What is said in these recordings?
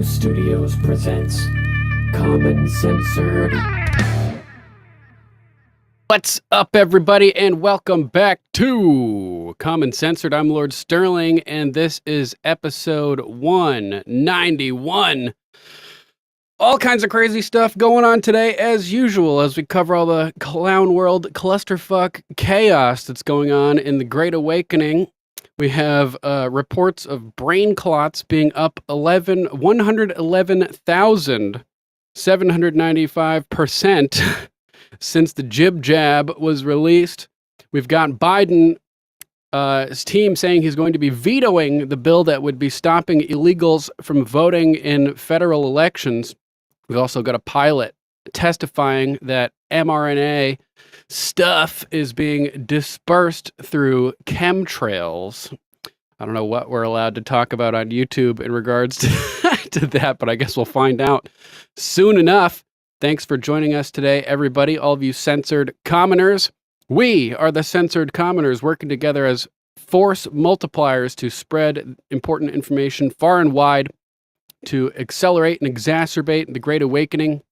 Studios presents Common Censored. What's up, everybody, and welcome back to Common Censored. I'm Lord Sterling, and this is episode 191. All kinds of crazy stuff going on today, as usual, as we cover all the clown world clusterfuck chaos that's going on in the Great Awakening. We have reports of brain clots being up 111,795% since the jib jab was released. We've got Biden's team saying he's going to be vetoing the bill that would be stopping illegals from voting in federal elections. We've also got a pilot testifying that mRNA stuff is being dispersed through chemtrails. I don't know what we're allowed to talk about on YouTube in regards to that, but I guess we'll find out soon enough. Thanks for joining us today, everybody, all of you censored commoners. We are the censored commoners working together as force multipliers to spread important information far and wide, to accelerate and exacerbate the Great Awakening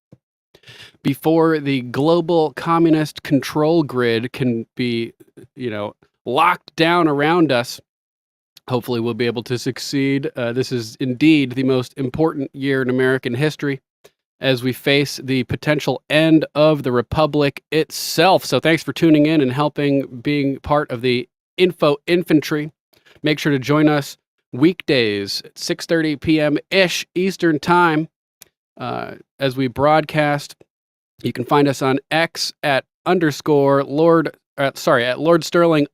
before the global communist control grid can be, locked down around us. Hopefully we'll be able to succeed. This is indeed the most important year in American history as we face the potential end of the Republic itself. So thanks for tuning in and helping being part of the infantry. Make sure to join us weekdays at 6:30 p.m.-ish Eastern Time as we broadcast. You can find us on X at Lord Sterling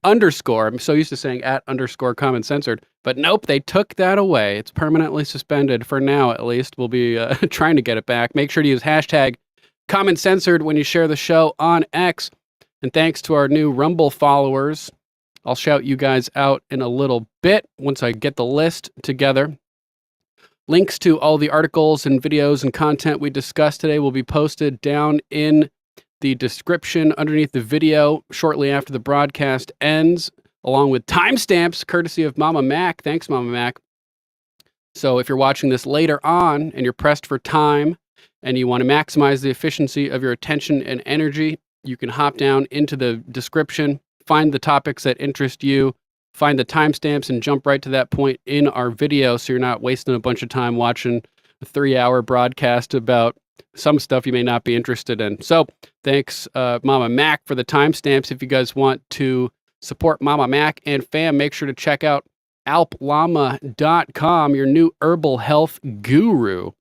_. I'm so used to saying at _Common Censored, but nope, they took that away. It's permanently suspended for now, at least. We'll be trying to get it back. Make sure to use hashtag Common Censored when you share the show on X. And thanks to our new Rumble followers. I'll shout you guys out in a little bit once I get the list together. Links to all the articles and videos and content we discussed today will be posted down in the description underneath the video shortly after the broadcast ends, along with timestamps courtesy of Mama Mac. Thanks, Mama Mac. So if you're watching this later on and you're pressed for time and you want to maximize the efficiency of your attention and energy, you can hop down into the description, find the topics that interest you, find the timestamps, and jump right to that point in our video so you're not wasting a bunch of time watching a 3-hour broadcast about some stuff you may not be interested in. So thanks, Mama Mac, for the timestamps. If you guys want to support Mama Mac and fam, make sure to check out alplama.com, your new herbal health guru,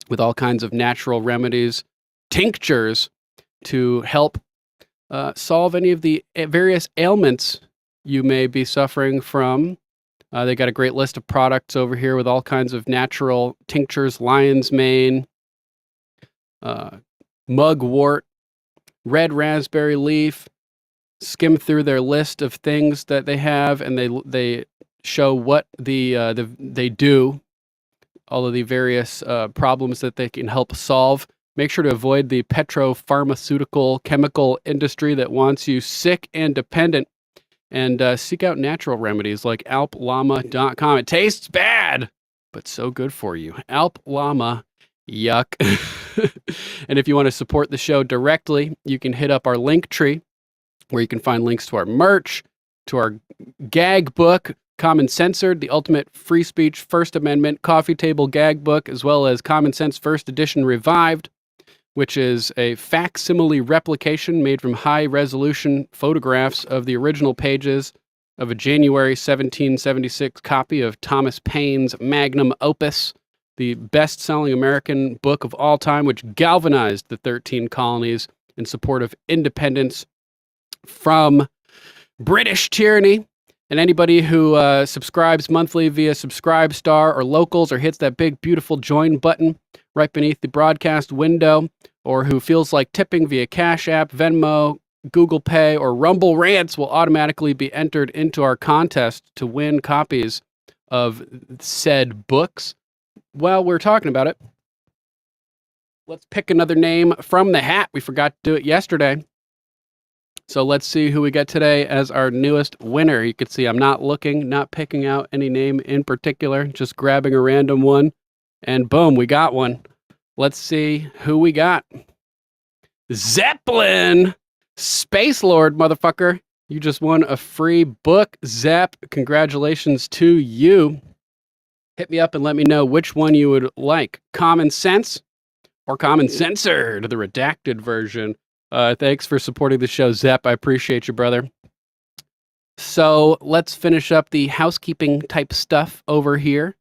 with all kinds of natural remedies, tinctures to help solve any of the various ailments you may be suffering from. They got a great list of products over here with all kinds of natural tinctures: lion's mane, mugwort, red raspberry leaf. Skim through their list of things that they have, and they show what they do, all of the various problems that they can help solve. Make sure to avoid the petropharmaceutical chemical industry that wants you sick and dependent, and seek out natural remedies like alplama.com. It tastes bad, but so good for you. Alplama, yuck. And if you want to support the show directly, you can hit up our link tree, where you can find links to our merch, to our gag book, Common Censored, the ultimate free speech First Amendment coffee table gag book, as well as Common Sense First Edition Revived, which is a facsimile replication made from high-resolution photographs of the original pages of a January 1776 copy of Thomas Paine's magnum opus, the best-selling American book of all time, which galvanized the 13 colonies in support of independence from British tyranny. And anybody who subscribes monthly via Subscribestar or Locals, or hits that big, beautiful join button right beneath the broadcast window, or who feels like tipping via Cash App, Venmo, Google Pay, or Rumble Rants will automatically be entered into our contest to win copies of said books. While we're talking about it, let's pick another name from the hat. We forgot to do it yesterday. So let's see who we get today as our newest winner. You can see I'm not looking, not picking out any name in particular, just grabbing a random one. And boom, we got one. Let's see who we got. Zeppelin! Space Lord, motherfucker. You just won a free book, Zep. Congratulations to you. Hit me up and let me know which one you would like. Common Sense or Common Censored, the redacted version. Thanks for supporting the show, Zep. I appreciate you, brother. So let's finish up the housekeeping type stuff over here.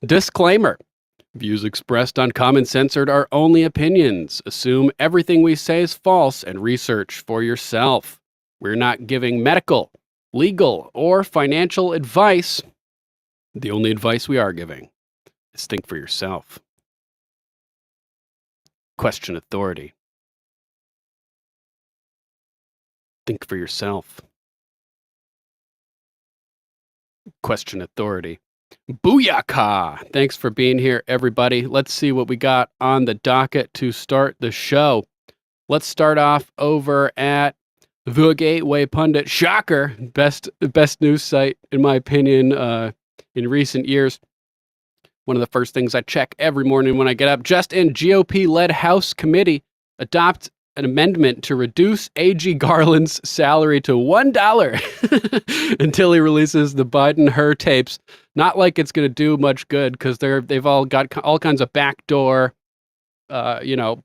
Disclaimer. Views expressed on Common Censored are only opinions. Assume everything we say is false and research for yourself. We're not giving medical, legal, or financial advice. The only advice we are giving is think for yourself. Question authority. Think for yourself. Question authority. Booyaka! Thanks for being here, everybody. Let's see what we got on the docket to start the show. Let's start off over at The Gateway Pundit. Shocker! Best news site, in my opinion, in recent years. One of the first things I check every morning when I get up. Just in, GOP-led House committee adopts an amendment to reduce A.G. Garland's salary to $1 until he releases the Biden-Hur tapes. Not like it's going to do much good because they've all got all kinds of backdoor,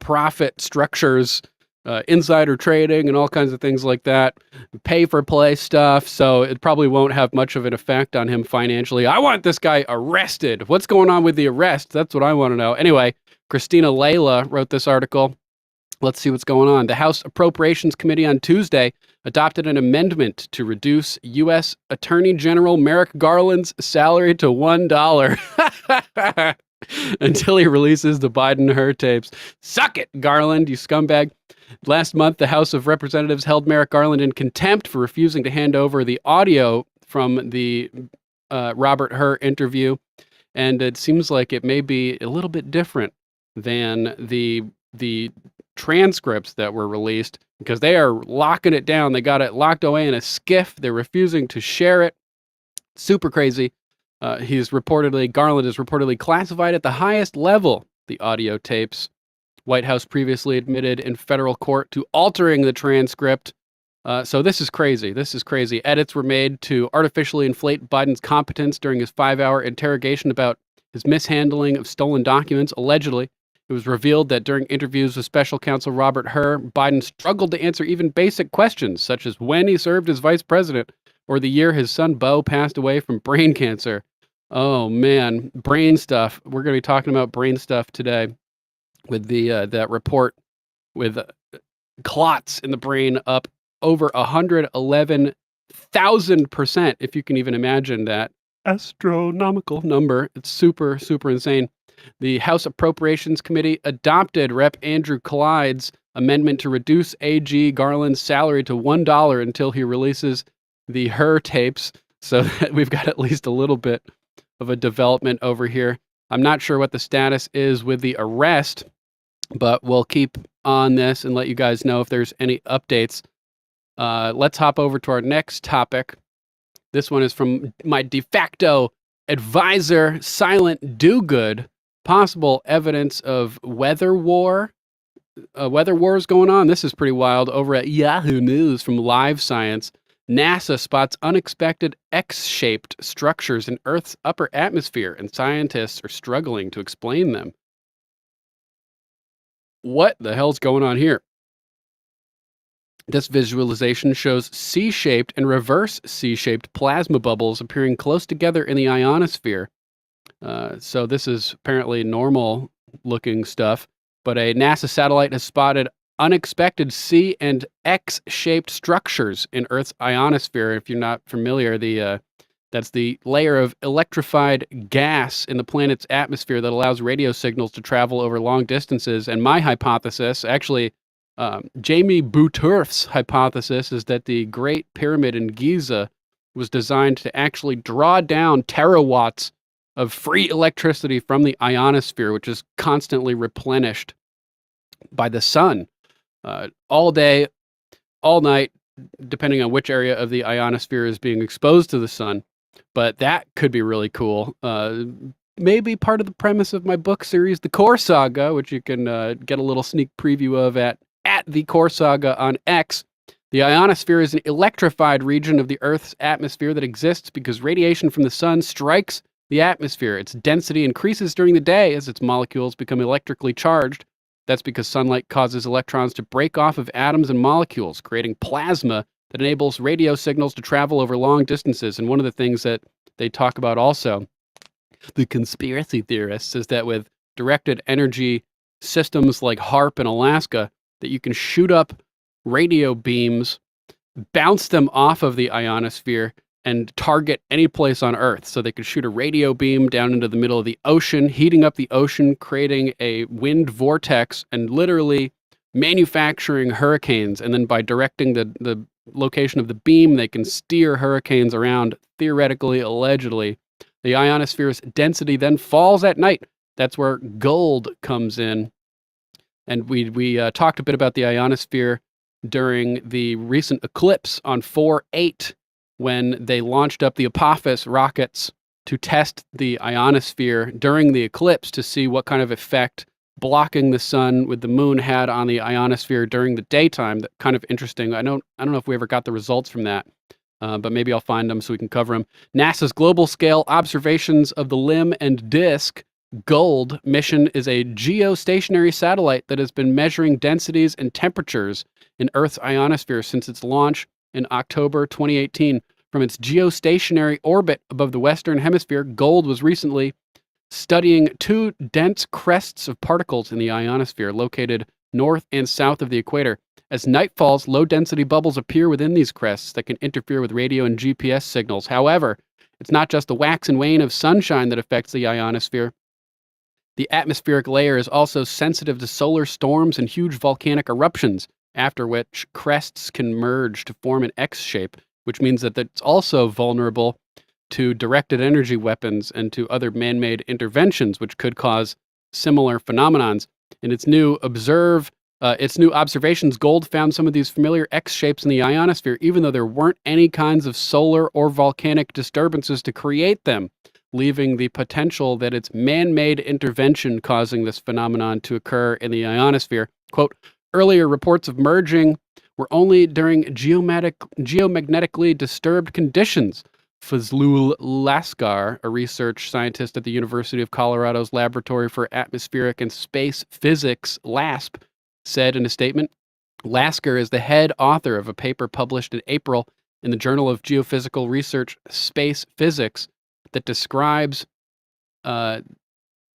profit structures, insider trading, and all kinds of things like that. Pay-for-play stuff, so it probably won't have much of an effect on him financially. I want this guy arrested. What's going on with the arrest? That's what I want to know. Anyway, Christina Layla wrote this article. Let's see what's going on. The House Appropriations Committee on Tuesday adopted an amendment to reduce U.S. Attorney General Merrick Garland's salary to $1 until he releases the Biden-Hur tapes. Suck it, Garland, you scumbag. Last month, the House of Representatives held Merrick Garland in contempt for refusing to hand over the audio from the Robert Hur interview. And it seems like it may be a little bit different than the transcripts that were released, because they are locking it down. They got it locked away in a SCIF. They're refusing to share it. Super crazy. Garland is reportedly classified at the highest level, the audio tapes. White House previously admitted in federal court to altering the transcript. So this is crazy. This is crazy. Edits were made to artificially inflate Biden's competence during his 5-hour interrogation about his mishandling of stolen documents, allegedly. It was revealed that during interviews with special counsel Robert Hur, Biden struggled to answer even basic questions, such as when he served as vice president or the year his son Beau passed away from brain cancer. Oh, man. Brain stuff. We're going to be talking about brain stuff today with that report with clots in the brain up over 111,000%, if you can even imagine that astronomical number. It's super, super insane. The House Appropriations Committee adopted Rep. Andrew Clydes' amendment to reduce A.G. Garland's salary to $1 until he releases the Hur tapes, so that we've got at least a little bit of a development over here. I'm not sure what the status is with the arrest, but we'll keep on this and let you guys know if there's any updates. Let's hop over to our next topic. This one is from my de facto advisor, Silent Do-Good. Possible evidence of weather war. Weather wars going on. This is pretty wild. Over at Yahoo News from Live Science, NASA spots unexpected X-shaped structures in Earth's upper atmosphere, and scientists are struggling to explain them. What the hell's going on here? This visualization shows C-shaped and reverse C-shaped plasma bubbles appearing close together in the ionosphere. So this is apparently normal looking stuff, but a NASA satellite has spotted unexpected C and X-shaped structures in Earth's ionosphere. If you're not familiar, the That's the layer of electrified gas in the planet's atmosphere that allows radio signals to travel over long distances. And my hypothesis, actually, Jamie Bouturf's hypothesis, is that the Great Pyramid in Giza was designed to actually draw down terawatts of free electricity from the ionosphere, which is constantly replenished by the sun all day, all night, depending on which area of the ionosphere is being exposed to the sun. But that could be really cool. Maybe part of the premise of my book series, The Core Saga, which you can get a little sneak preview of at The Core Saga on X. The ionosphere is an electrified region of the Earth's atmosphere that exists because radiation from the sun strikes the atmosphere. Its density increases during the day as its molecules become electrically charged. That's because sunlight causes electrons to break off of atoms and molecules, creating plasma that enables radio signals to travel over long distances. And one of the things that they talk about also, the conspiracy theorists, is that with directed energy systems like HARP in Alaska, that you can shoot up radio beams, bounce them off of the ionosphere, and target any place on Earth. So they could shoot a radio beam down into the middle of the ocean, heating up the ocean, creating a wind vortex, and literally manufacturing hurricanes. And then by directing the location of the beam, they can steer hurricanes around, theoretically, allegedly. The ionosphere's density then falls at night. That's where gold comes in. And we talked a bit about the ionosphere during the recent eclipse on 4/8, when they launched up the Apophis rockets to test the ionosphere during the eclipse to see what kind of effect blocking the sun with the moon had on the ionosphere during the daytime. That kind of interesting. I don't know if we ever got the results from that, but maybe I'll find them so we can cover them. NASA's global scale observations of the limb and disk GOLD mission is a geostationary satellite that has been measuring densities and temperatures in Earth's ionosphere since its launch in October 2018. From its geostationary orbit above the Western Hemisphere, GOLD was recently studying two dense crests of particles in the ionosphere located north and south of the equator. As night falls, low-density bubbles appear within these crests that can interfere with radio and GPS signals. However, it's not just the wax and wane of sunshine that affects the ionosphere. The atmospheric layer is also sensitive to solar storms and huge volcanic eruptions, after which crests can merge to form an X shape, which means that it's also vulnerable to directed energy weapons and to other man-made interventions, which could cause similar phenomenons. In its new observations, GOLD found some of these familiar X shapes in the ionosphere, even though there weren't any kinds of solar or volcanic disturbances to create them, leaving the potential that it's man-made intervention causing this phenomenon to occur in the ionosphere. Quote, earlier reports of merging were only during geomagnetically disturbed conditions. Fazlul Laskar, a research scientist at the University of Colorado's Laboratory for Atmospheric and Space Physics, LASP, said in a statement. Laskar is the head author of a paper published in April in the Journal of Geophysical Research, Space Physics, that describes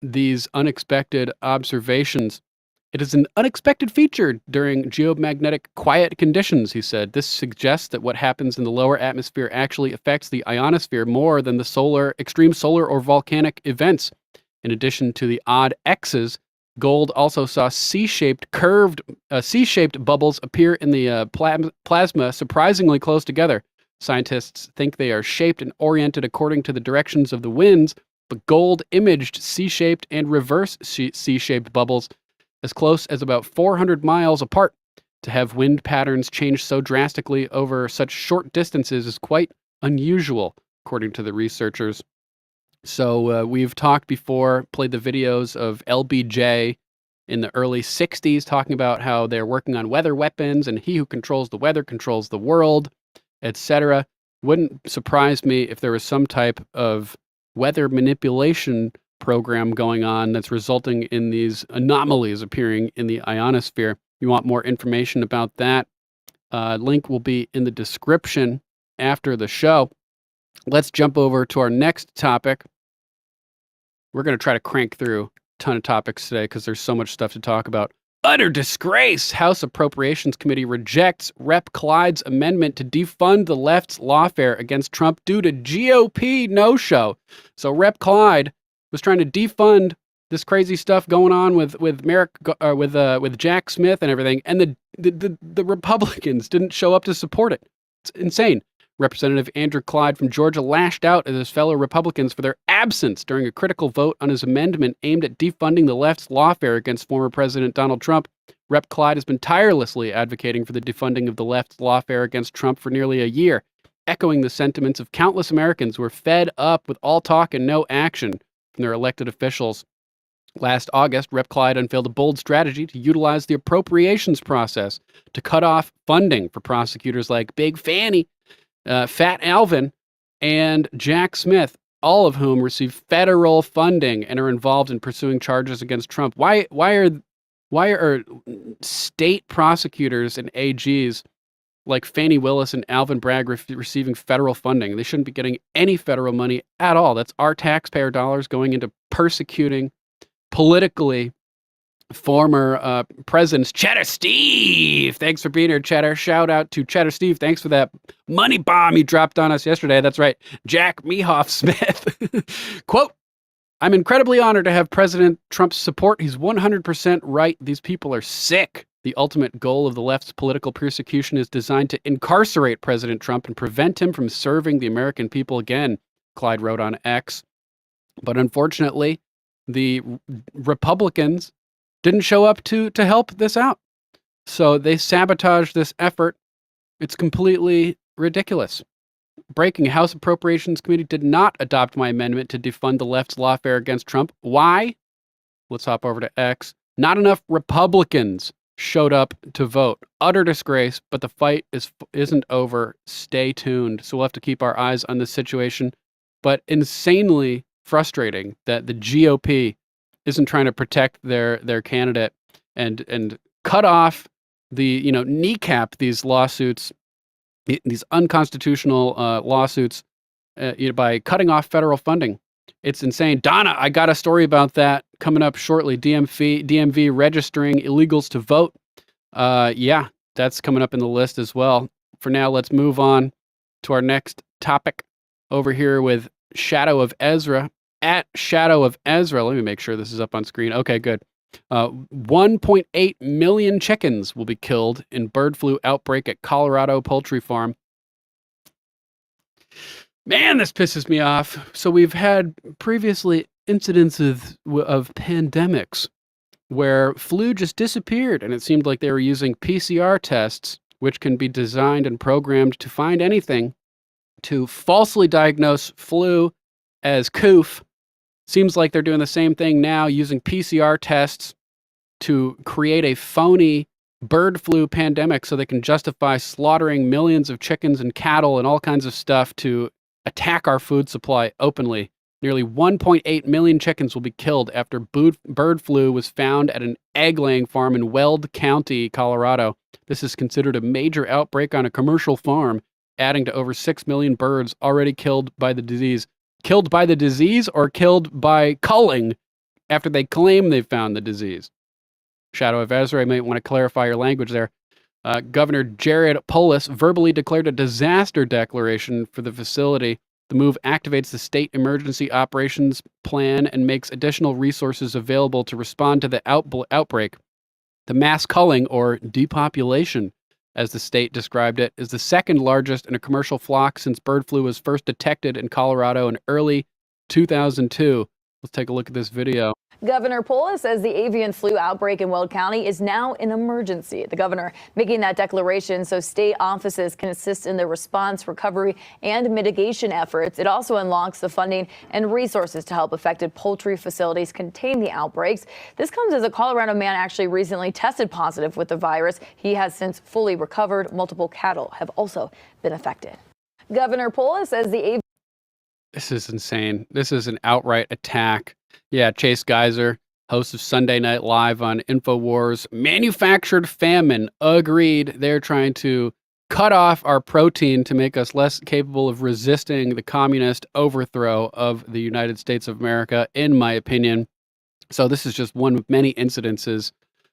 these unexpected observations. It is an unexpected feature during geomagnetic quiet conditions, he said. This suggests that what happens in the lower atmosphere actually affects the ionosphere more than the extreme solar or volcanic events. In addition to the odd X's, GOLD also saw C-shaped bubbles appear in the plasma surprisingly close together. Scientists think they are shaped and oriented according to the directions of the winds, but GOLD imaged C-shaped and reverse C-shaped bubbles as close as about 400 miles apart. To have wind patterns change so drastically over such short distances is quite unusual, according to the researchers. So we've talked before, played the videos of LBJ in the early 60s, talking about how they're working on weather weapons, and he who controls the weather controls the world, etc. Wouldn't surprise me if there was some type of weather manipulation program going on that's resulting in these anomalies appearing in the ionosphere. If you want more information about that, link will be in the description after the show. Let's jump over to our next topic. We're going to try to crank through a ton of topics today because there's so much stuff to talk about. Utter disgrace. House Appropriations Committee rejects Rep. Clyde's amendment to defund the left's lawfare against Trump due to GOP no-show. So Rep. Clyde was trying to defund this crazy stuff going on with Jack Smith and everything, and the Republicans didn't show up to support it. It's insane. Representative Andrew Clyde from Georgia lashed out at his fellow Republicans for their absence during a critical vote on his amendment aimed at defunding the left's lawfare against former President Donald Trump. Rep. Clyde has been tirelessly advocating for the defunding of the left's lawfare against Trump for nearly a year, echoing the sentiments of countless Americans who are fed up with all talk and no action from their elected officials. Last August, Rep. Clyde unveiled a bold strategy to utilize the appropriations process to cut off funding for prosecutors like Big Fanny, Fat Alvin, and Jack Smith, all of whom receive federal funding and are involved in pursuing charges against Trump. Why are state prosecutors and AGs like Fani Willis and Alvin Bragg receiving federal funding? They shouldn't be getting any federal money at all. That's our taxpayer dollars going into persecuting politically former presidents. Cheddar Steve, thanks for being here, Cheddar. Shout out to Cheddar Steve. Thanks for that money bomb you dropped on us yesterday. That's right, Jack Mehoff Smith. Quote, I'm incredibly honored to have President Trump's support. He's 100% right. These people are sick. The ultimate goal of the left's political persecution is designed to incarcerate President Trump and prevent him from serving the American people again, Clyde wrote on X. But unfortunately, the Republicans didn't show up to help this out. So they sabotaged this effort. It's completely ridiculous. Breaking, House Appropriations Committee did not adopt my amendment to defund the left's lawfare against Trump. Why? Let's hop over to X. Not enough Republicans showed up to vote. Utter disgrace, but the fight isn't over. Stay tuned. So we'll have to keep our eyes on this situation. But insanely frustrating that the GOP isn't trying to protect their candidate and cut off kneecap these lawsuits, these unconstitutional lawsuits, by cutting off federal funding. It's insane. Donna, I got a story about that coming up shortly. DMV registering illegals to vote. Yeah, that's coming up in the list as well. For now, let's move on to our next topic over here with Shadow of Ezra. At Shadow of Ezra, let me make sure this is up on screen. Okay, good. 1.8 million chickens will be killed in bird flu outbreak at Colorado poultry farm. Man, this pisses me off. So we've had previously incidents of pandemics where flu just disappeared, and it seemed like they were using PCR tests, which can be designed and programmed to find anything, to falsely diagnose flu as coof. Seems like they're doing the same thing now, using PCR tests to create a phony bird flu pandemic so they can justify slaughtering millions of chickens and cattle and all kinds of stuff to attack our food supply openly. Nearly 1.8 million chickens will be killed after bird flu was found at an egg-laying farm in Weld County, Colorado. This is considered a major outbreak on a commercial farm, adding to over 6 million birds already killed by the disease. Killed by the disease or killed by culling after they claim they found the disease? Shadow of Ezra, I might want to clarify your language there. Governor Jared Polis verbally declared a disaster declaration for the facility. The move activates the state emergency operations plan and makes additional resources available to respond to the outbreak. The mass culling, or depopulation, as the state described it, is the second largest in a commercial flock since bird flu was first detected in Colorado in early 2002. Let's take a look at this video. Governor Polis says the avian flu outbreak in Weld County is now an emergency. The governor making that declaration so state offices can assist in the response, recovery, and mitigation efforts. It also unlocks the funding and resources to help affected poultry facilities contain the outbreaks. This comes as a Colorado man actually recently tested positive with the virus. He has since fully recovered. Multiple cattle have also been affected. Governor Polis says the This is insane. This is an outright attack. Yeah, Chase Geiser, host of Sunday Night Live on InfoWars. Manufactured famine. Agreed. They're trying to cut off our protein to make us less capable of resisting the communist overthrow of the United States of America, in my opinion. So this is just one of many incidences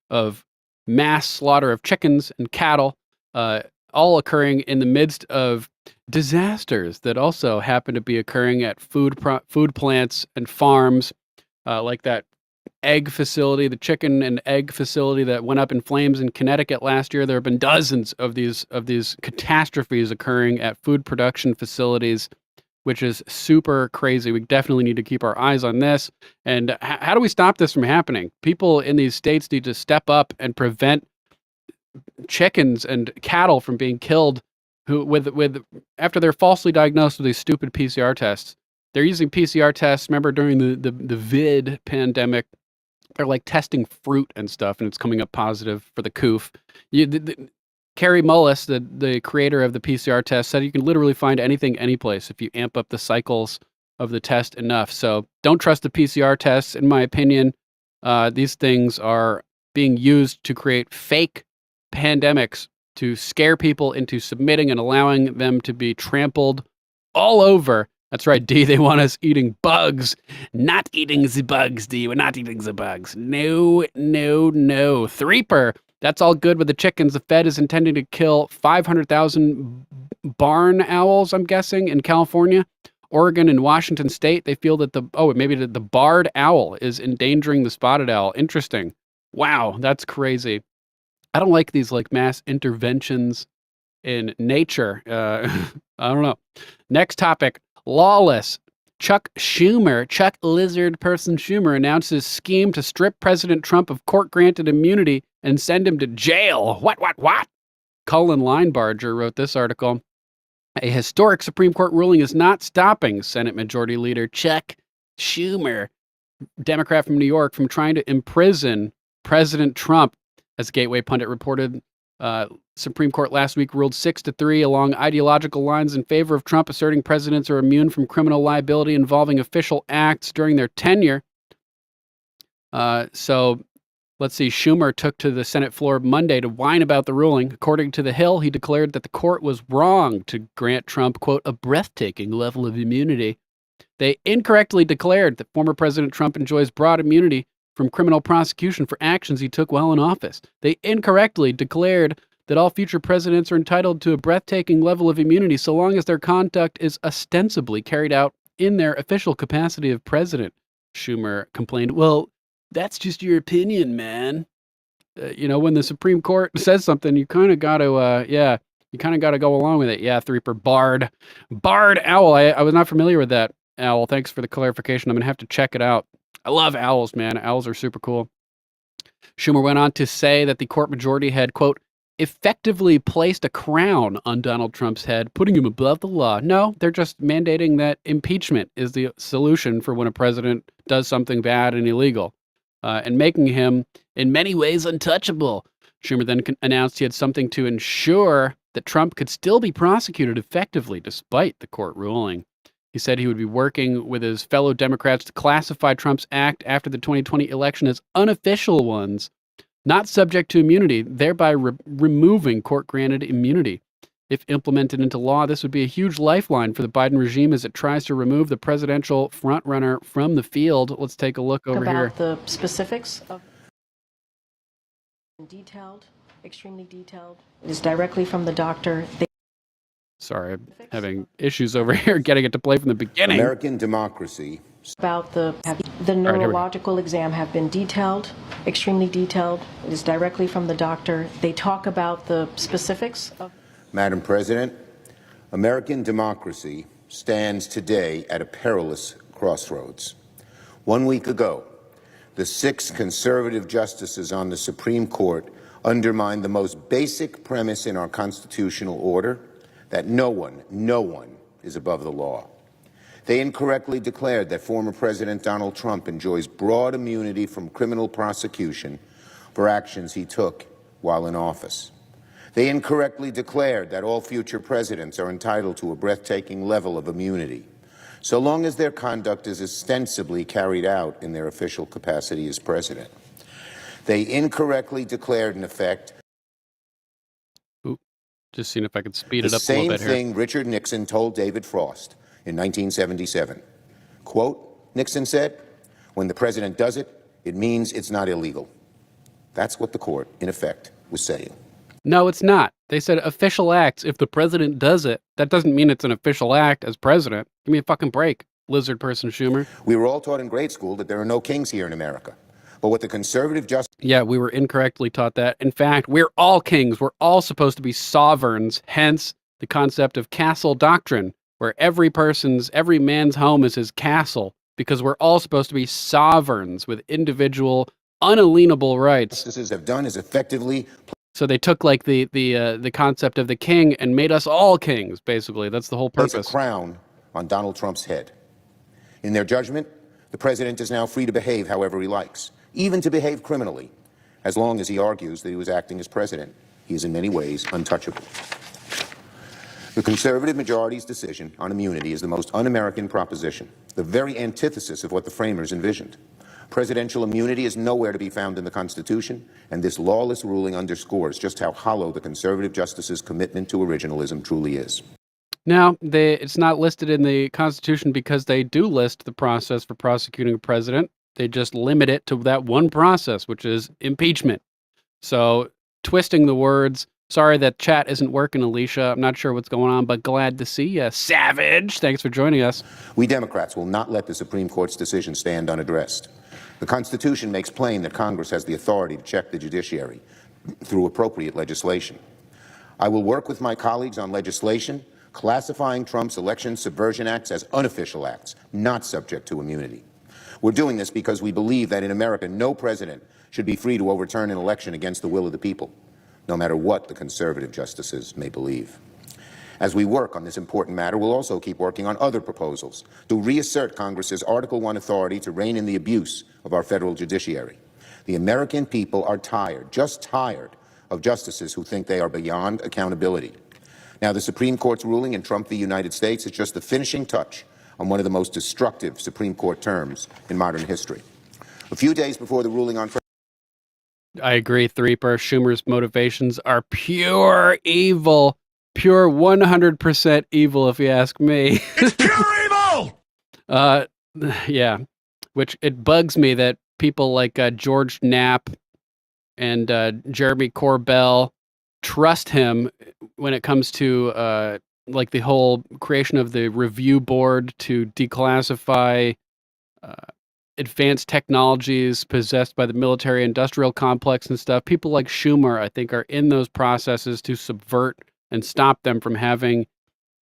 of mass slaughter of chickens and cattle, all occurring in the midst of disasters that also happen to be occurring at food plants and farms, like that egg facility, the chicken and egg facility that went up in flames in Connecticut last year. There have been dozens of these catastrophes occurring at food production facilities, which is super crazy. We definitely need to keep our eyes on this. And how do we stop this from happening? People in these states need to step up and prevent chickens and cattle from being killed after they're falsely diagnosed with these stupid PCR tests. They're using PCR tests. Remember during the vid pandemic, they're like testing fruit and stuff, and it's coming up positive for the coof. Carrie Mullis, the creator of the PCR test, said you can literally find anything, anyplace if you amp up the cycles of the test enough. So don't trust the PCR tests, in my opinion. These things are being used to create fake pandemics to scare people into submitting and allowing them to be trampled all over. That's right, D. They want us eating bugs. Not eating the bugs, D. We're not eating the bugs. No, no, no. Threeper. That's all good with the chickens. The Fed is intending to kill 500,000 barn owls, I'm guessing, in California, Oregon, and Washington State. They feel that the barred owl is endangering the spotted owl. Interesting. Wow, that's crazy. I don't like these like mass interventions in nature. I don't know. Next topic, lawless. Chuck Lizard Person Schumer announces scheme to strip President Trump of court-granted immunity and send him to jail. What? Cullen Linebarger wrote this article. A historic Supreme Court ruling is not stopping Senate Majority Leader Chuck Schumer, Democrat from New York, from trying to imprison President Trump. As Gateway Pundit reported, Supreme Court last week ruled 6-3 along ideological lines in favor of Trump, asserting presidents are immune from criminal liability involving official acts during their tenure. So let's see, Schumer took to the Senate floor Monday to whine about the ruling. According to The Hill, he declared that the court was wrong to grant Trump, quote, a breathtaking level of immunity. They incorrectly declared that former President Trump enjoys broad immunity from criminal prosecution for actions he took while in office. They incorrectly declared that all future presidents are entitled to a breathtaking level of immunity so long as their conduct is ostensibly carried out in their official capacity of president, Schumer complained. Well, that's just your opinion, man. When the Supreme Court says something, you kind of got to, go along with it. Yeah, Threeper, barred owl. I was not familiar with that, Owl. Thanks for the clarification. I'm going to have to check it out. I love owls, man. Owls are super cool. Schumer went on to say that the court majority had, quote, effectively placed a crown on Donald Trump's head, putting him above the law. No, they're just mandating that impeachment is the solution for when a president does something bad and illegal, and making him, in many ways, untouchable. Schumer then announced he had something to ensure that Trump could still be prosecuted effectively despite the court ruling. He said he would be working with his fellow Democrats to classify Trump's act after the 2020 election as unofficial ones, not subject to immunity, thereby removing court-granted immunity. If implemented into law, this would be a huge lifeline for the Biden regime as it tries to remove the presidential frontrunner from the field. Let's take a look over here. About the specifics of detailed, extremely detailed. It is directly from the doctor. Sorry, I'm having issues over here getting it to play from the beginning. American democracy. About the neurological exam have been detailed, extremely detailed. It is directly from the doctor. They talk about the specifics of. Madam President, American democracy stands today at a perilous crossroads. 1 week ago, the 6 conservative justices on the Supreme Court undermined the most basic premise in our constitutional order, that no one is above the law. They incorrectly declared that former President Donald Trump enjoys broad immunity from criminal prosecution for actions he took while in office. They incorrectly declared that all future presidents are entitled to a breathtaking level of immunity, so long as their conduct is ostensibly carried out in their official capacity as president. They incorrectly declared, in effect, just seeing if I could speed it up a little bit here. The same thing Richard Nixon told David Frost in 1977. Quote, Nixon said, when the president does it, it means it's not illegal. That's what the court, in effect, was saying. No, it's not. They said official acts. If the president does it, that doesn't mean it's an official act as president. Give me a fucking break, lizard person Schumer. We were all taught in grade school that there are no kings here in America. But what the conservative justice... Yeah, we were incorrectly taught that. In fact, we're all kings. We're all supposed to be sovereigns. Hence, the concept of castle doctrine, where every man's home is his castle, because we're all supposed to be sovereigns with individual, unalienable rights. Justices have done is effectively... So they took like the concept of the king and made us all kings, basically. That's the whole purpose. Place a crown on Donald Trump's head. In their judgment, the president is now free to behave however he likes, even to behave criminally, as long as he argues that he was acting as president. He is in many ways untouchable. The conservative majority's decision on immunity is the most un-American proposition, the very antithesis of what the framers envisioned. Presidential immunity is nowhere to be found in the Constitution, and this lawless ruling underscores just how hollow the conservative justices' commitment to originalism truly is. Now, it's not listed in the Constitution because they do list the process for prosecuting a president. They just limit it to that one process, which is impeachment. So, twisting the words. Sorry that chat isn't working, Alicia. I'm not sure what's going on, but glad to see you, Savage. Thanks for joining us. We Democrats will not let the Supreme Court's decision stand unaddressed. The Constitution makes plain that Congress has the authority to check the judiciary through appropriate legislation. I will work with my colleagues on legislation classifying Trump's election subversion acts as unofficial acts, not subject to immunity. We're doing this because we believe that in America, no president should be free to overturn an election against the will of the people, no matter what the conservative justices may believe. As we work on this important matter, we'll also keep working on other proposals to reassert Congress's Article I authority to rein in the abuse of our federal judiciary. The American people are tired, just tired, of justices who think they are beyond accountability. Now, the Supreme Court's ruling in Trump v. United States is just the finishing touch on one of the most destructive Supreme Court terms in modern history. A few days before the ruling on... I agree, Threeper. Schumer's motivations are pure evil. Pure 100% evil, if you ask me. It's pure evil! Yeah. Which it bugs me that people like George Knapp and Jeremy Corbell trust him when it comes to like the whole creation of the review board to declassify advanced technologies possessed by the military industrial complex and stuff. People like Schumer, I think, are in those processes to subvert and stop them from having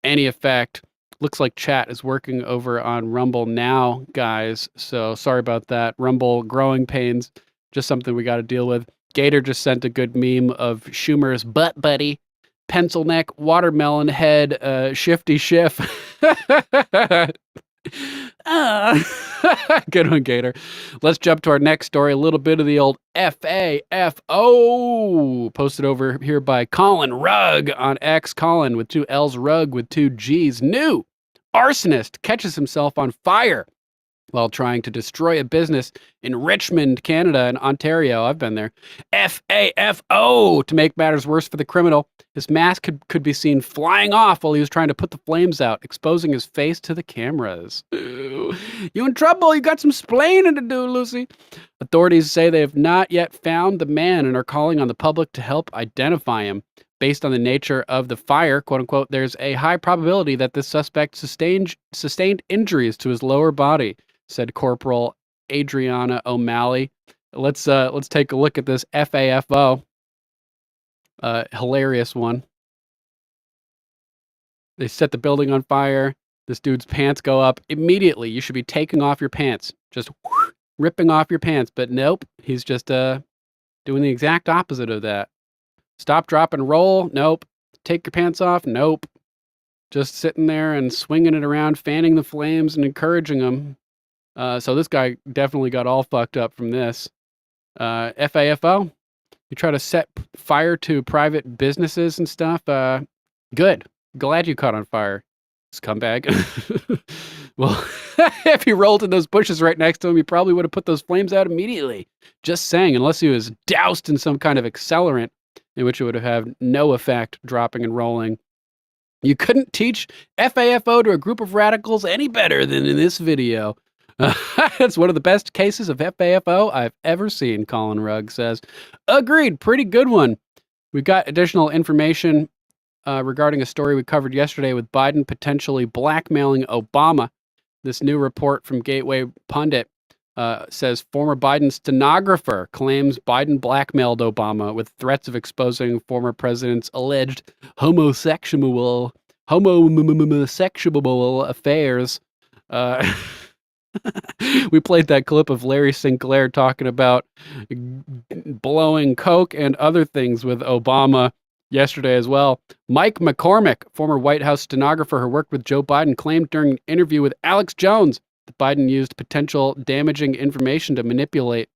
any effect. Looks like chat is working over on Rumble now, guys. So sorry about that. Rumble growing pains, just something we got to deal with. Gator just sent a good meme of Schumer's butt buddy, pencil neck, watermelon head, shifty shift. Good one, Gator. Let's jump to our next story. A little bit of the old FAFO posted over here by Colin Rugg on X. Colin with 2 L's, Rugg with 2 G's. New arsonist catches himself on fire while trying to destroy a business in Richmond, Canada and Ontario. I've been there. FAFO. To make matters worse for the criminal, his mask could be seen flying off while he was trying to put the flames out, exposing his face to the cameras. Ooh. You in trouble? You got some splaining to do, Lucy. Authorities say they have not yet found the man and are calling on the public to help identify him. Based on the nature of the fire, quote unquote, there's a high probability that this suspect sustained injuries to his lower body, said Corporal Adriana O'Malley. Let's take a look at this FAFO. Hilarious one. They set the building on fire. This dude's pants go up. Immediately, you should be taking off your pants. Just ripping off your pants. But nope, he's just doing the exact opposite of that. Stop, drop, and roll. Nope. Take your pants off. Nope. Just sitting there and swinging it around, fanning the flames and encouraging them. So this guy definitely got all fucked up from this. FAFO, you try to set fire to private businesses and stuff. Good. Glad you caught on fire, scumbag. Well, if he rolled in those bushes right next to him, he probably would have put those flames out immediately. Just saying, unless he was doused in some kind of accelerant, in which it would have had no effect, dropping and rolling. You couldn't teach FAFO to a group of radicals any better than in this video. It's one of the best cases of FAFO I've ever seen, Colin Rugg says. Agreed. Pretty good one. We've got additional information regarding a story we covered yesterday with Biden potentially blackmailing Obama. This new report from Gateway Pundit says former Biden stenographer claims Biden blackmailed Obama with threats of exposing former president's alleged homosexual affairs. We played that clip of Larry Sinclair talking about blowing coke and other things with Obama yesterday as well. Mike McCormick, former White House stenographer who worked with Joe Biden, claimed during an interview with Alex Jones that Biden used potential damaging information to manipulate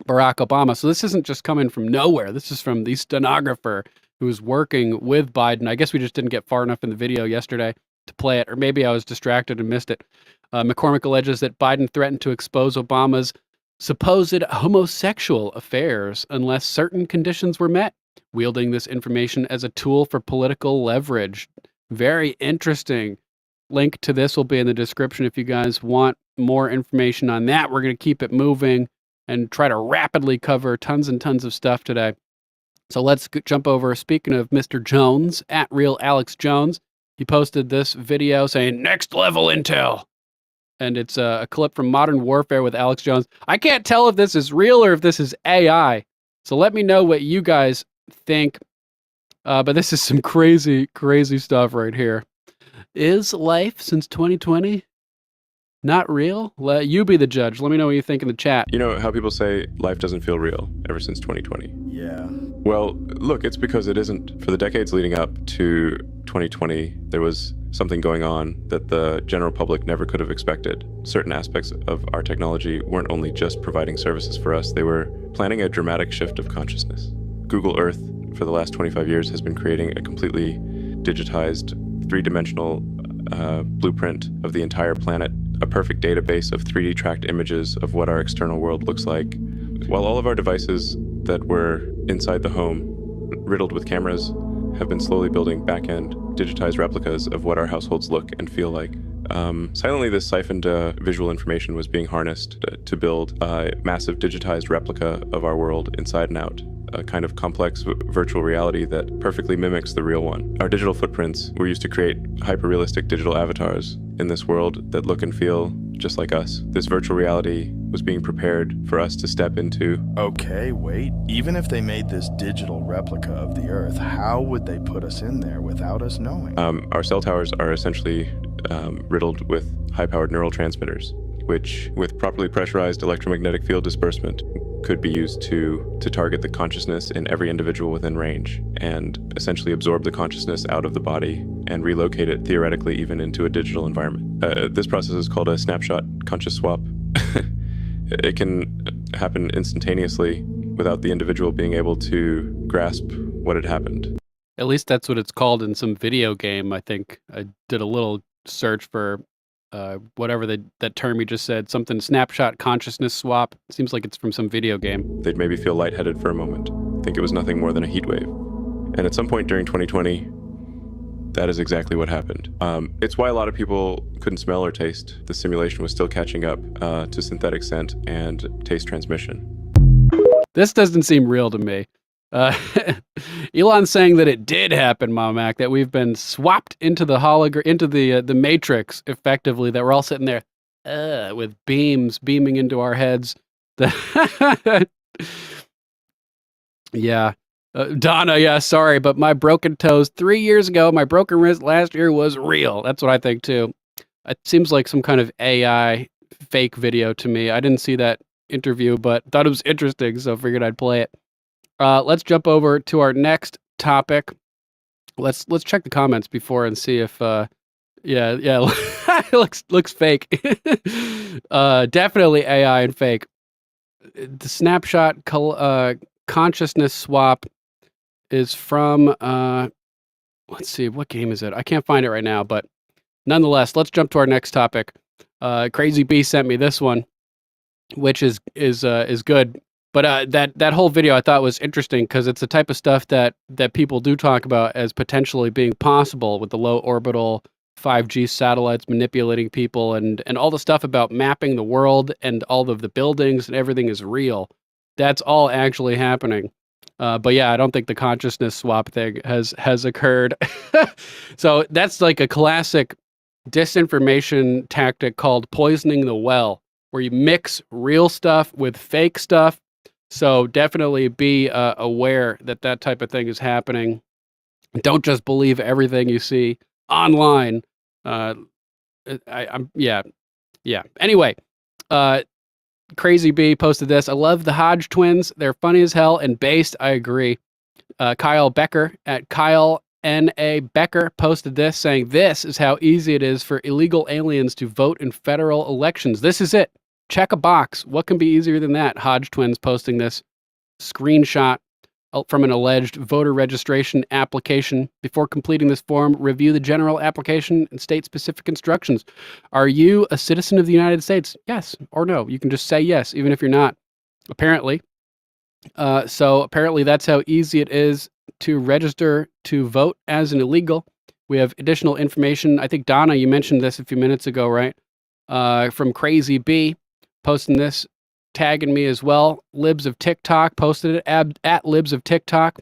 Barack Obama. So this isn't just coming from nowhere. This is from the stenographer who was working with Biden. I guess we just didn't get far enough in the video yesterday to play it, or maybe I was distracted and missed it. McCormick alleges that Biden threatened to expose Obama's supposed homosexual affairs unless certain conditions were met, wielding this information as a tool for political leverage. Very interesting. Link to this will be in the description if you guys want more information on that. We're going to keep it moving and try to rapidly cover tons and tons of stuff today. So let's jump over. Speaking of Mr. Jones, at Real Alex Jones, he posted this video saying, "Next level intel." And it's a clip from Modern Warfare with Alex Jones. I can't tell if this is real or if this is AI. So let me know what you guys think. But this is some crazy, crazy stuff right here. Is life since 2020 not real? Let you be the judge. Let me know what you think in the chat. You know how people say life doesn't feel real ever since 2020? Yeah. Well, look, it's because it isn't. For the decades leading up to 2020, there was something going on that the general public never could have expected. Certain aspects of our technology weren't only just providing services for us, they were planning a dramatic shift of consciousness. Google Earth, for the last 25 years, has been creating a completely digitized, three-dimensional blueprint of the entire planet, a perfect database of 3D tracked images of what our external world looks like. While all of our devices that were inside the home, riddled with cameras, have been slowly building back-end digitized replicas of what our households look and feel like. Silently, this siphoned visual information was being harnessed to build a massive digitized replica of our world inside and out, a kind of complex virtual reality that perfectly mimics the real one. Our digital footprints were used to create hyper-realistic digital avatars in this world that look and feel just like us. This virtual reality was being prepared for us to step into. Okay, wait. Even if they made this digital replica of the Earth, how would they put us in there without us knowing? Our cell towers are essentially riddled with high-powered neural transmitters, which, with properly pressurized electromagnetic field disbursement, could be used to target the consciousness in every individual within range and essentially absorb the consciousness out of the body and relocate it theoretically even into a digital environment. This process is called a snapshot conscious swap. It can happen instantaneously without the individual being able to grasp what had happened. At least that's what it's called in some video game. I think I did a little search for whatever that term you just said, something snapshot consciousness swap. Seems like it's from some video game. They'd maybe feel lightheaded for a moment, think it was nothing more than a heat wave. And at some point during 2020, that is exactly what happened. It's why a lot of people couldn't smell or taste. The simulation was still catching up to synthetic scent and taste transmission. This doesn't seem real to me. Elon's saying that it did happen, Mom Mac, that we've been swapped into the into the matrix effectively, that we're all sitting there with beams beaming into our heads. Yeah. Donna, yeah, sorry, but my broken toes 3 years ago, my broken wrist last year was real. That's what I think too. It seems like some kind of AI fake video to me. I didn't see that interview, but thought it was interesting, so figured I'd play it. Let's jump over to our next topic. Let's check the comments before and see if yeah it looks fake. Definitely AI and fake. The snapshot consciousness swap is from let's see, what game is it? I can't find it right now, but nonetheless, let's jump to our next topic. Crazy B sent me this one, which is good. But that whole video I thought was interesting because it's the type of stuff that people do talk about as potentially being possible with the low orbital 5G satellites manipulating people and all the stuff about mapping the world and all of the buildings and everything is real. That's all actually happening. But yeah, I don't think the consciousness swap thing has occurred. So that's like a classic disinformation tactic called poisoning the well, where you mix real stuff with fake stuff. So definitely be aware that that type of thing is happening. Don't just believe everything you see online. Yeah. Anyway, Crazy B posted this. I love the Hodge twins. They're funny as hell and based. I agree. Kyle Becker at Kyle N.A. Becker posted this saying, this is how easy it is for illegal aliens to vote in federal elections. This is it. Check a box. What can be easier than that? Hodge twins posting this screenshot from an alleged voter registration application. Before completing this form, review the general application and state-specific instructions. Are you a citizen of the United States? Yes or no. You can just say yes, even if you're not, apparently. So apparently that's how easy it is to register to vote as an illegal. We have additional information. I think, Donna, you mentioned this a few minutes ago, right? From Crazy B, posting this, tagging me as well. Libs of TikTok posted it at Libs of TikTok.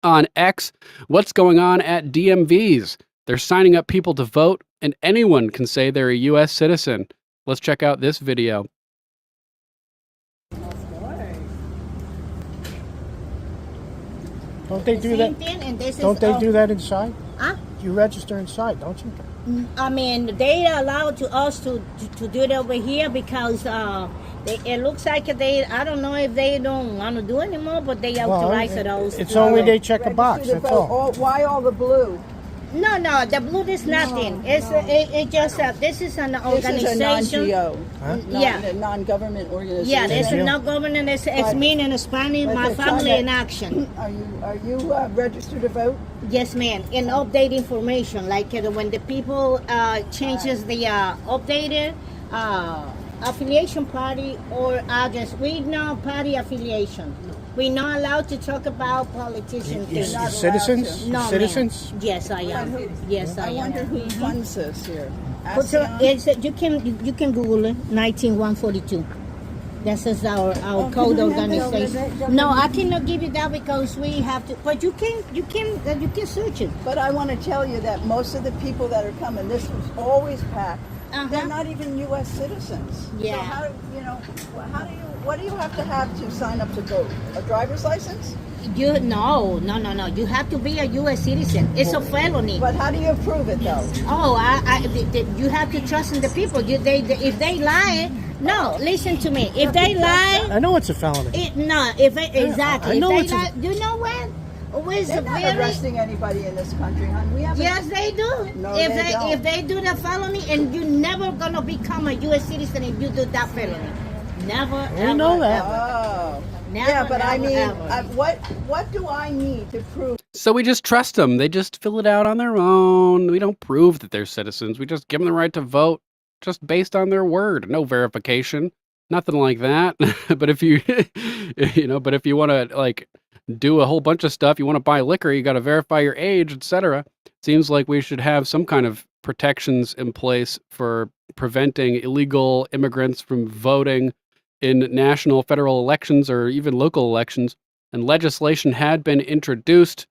On X, what's going on at DMVs? They're signing up people to vote, and anyone can say they're a U.S. citizen. Let's check out this video. Don't they do that? Don't they do that inside? Huh? You register inside, don't you? I mean, they allow us to do it over here because it looks like I don't know if they don't want to do anymore, but they authorize it also. It's only they check a box, that's all. Why all the blue? No, the blue is nothing. It just this is an organization. This is a non-GO. Huh? A non-government organization. Yeah, it's a non-government. It's me in Spanish, my family in action. Are you registered to vote? Yes, ma'am. And update information, like when the people changes the updated affiliation party or address. We know party affiliation. We're not allowed to talk about politicians. Citizens? No, citizens? Ma'am. Yes, I am. Yes, I am. I wonder who funds this here. You can Google it. 19142. This is our code organization. No, I cannot give you that because we have to. But you can search it. But I want to tell you that most of the people that are coming, this was always packed. They're not even U.S. citizens. Yeah. So what do you have to sign up to vote? A driver's license? No. You have to be a U.S. citizen. It's a felony. But how do you prove it, though? Oh, you have to trust in the people. If they lie, no. Listen to me. If they lie, I know it's a felony. Exactly. I know if they lie, you know what? They're not arresting anybody in this country, hon. Yes, they do. No, if they do the felony, and you're never gonna become a U.S. citizen if you do that felony. Never. I know that. Oh. Never, yeah, but never, I mean, ever. What do I need to prove? So we just trust them. They just fill it out on their own. We don't prove that they're citizens. We just give them the right to vote just based on their word. No verification. Nothing like that. But if you, but if you want to like do a whole bunch of stuff, you want to buy liquor, you got to verify your age, etc. Seems like we should have some kind of protections in place for preventing illegal immigrants from voting in national, federal elections, or even local elections. And legislation had been introduced,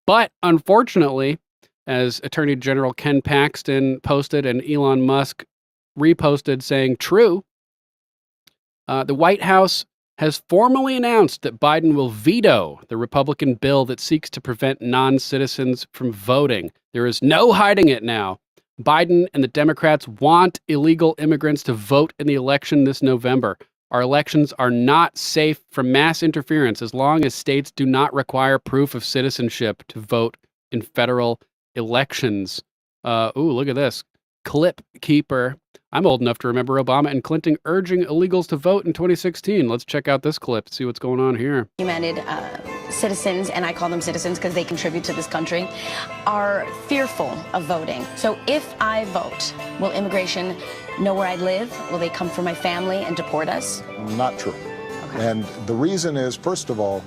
but unfortunately, as Attorney General Ken Paxton posted and Elon Musk reposted saying true, the White House has formally announced that Biden will veto the Republican bill that seeks to prevent non-citizens from voting. There is no hiding it now. Biden and the Democrats want illegal immigrants to vote in the election this November. Our elections are not safe from mass interference as long as states do not require proof of citizenship to vote in federal elections. Look at this. Clip keeper. I'm old enough to remember Obama and Clinton urging illegals to vote in 2016. Let's check out this clip, see what's going on here. Documented citizens, and I call them citizens because they contribute to this country, are fearful of voting. So if I vote, will immigration know where I live? Will they come for my family and deport us? Not true. Okay. And the reason is, first of all,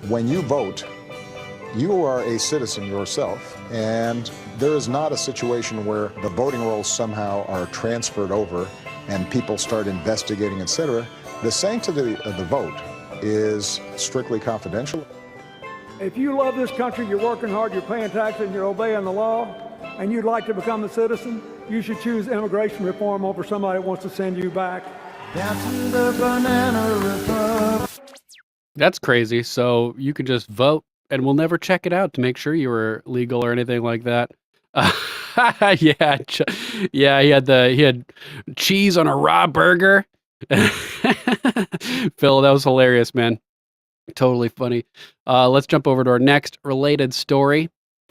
when you vote, You are a citizen yourself, and there is not a situation where the voting rolls somehow are transferred over and people start investigating, etc. The sanctity of the vote is strictly confidential. If you love this country, you're working hard, you're paying taxes, and you're obeying the law, and you'd like to become a citizen, you should choose immigration reform over somebody that wants to send you back. Down to the banana republic. That's crazy. So you could just vote, and we'll never check it out to make sure you were legal or anything like that. Yeah, yeah. He had cheese on a raw burger. Phil, that was hilarious, man. Totally funny. Let's jump over to our next related story.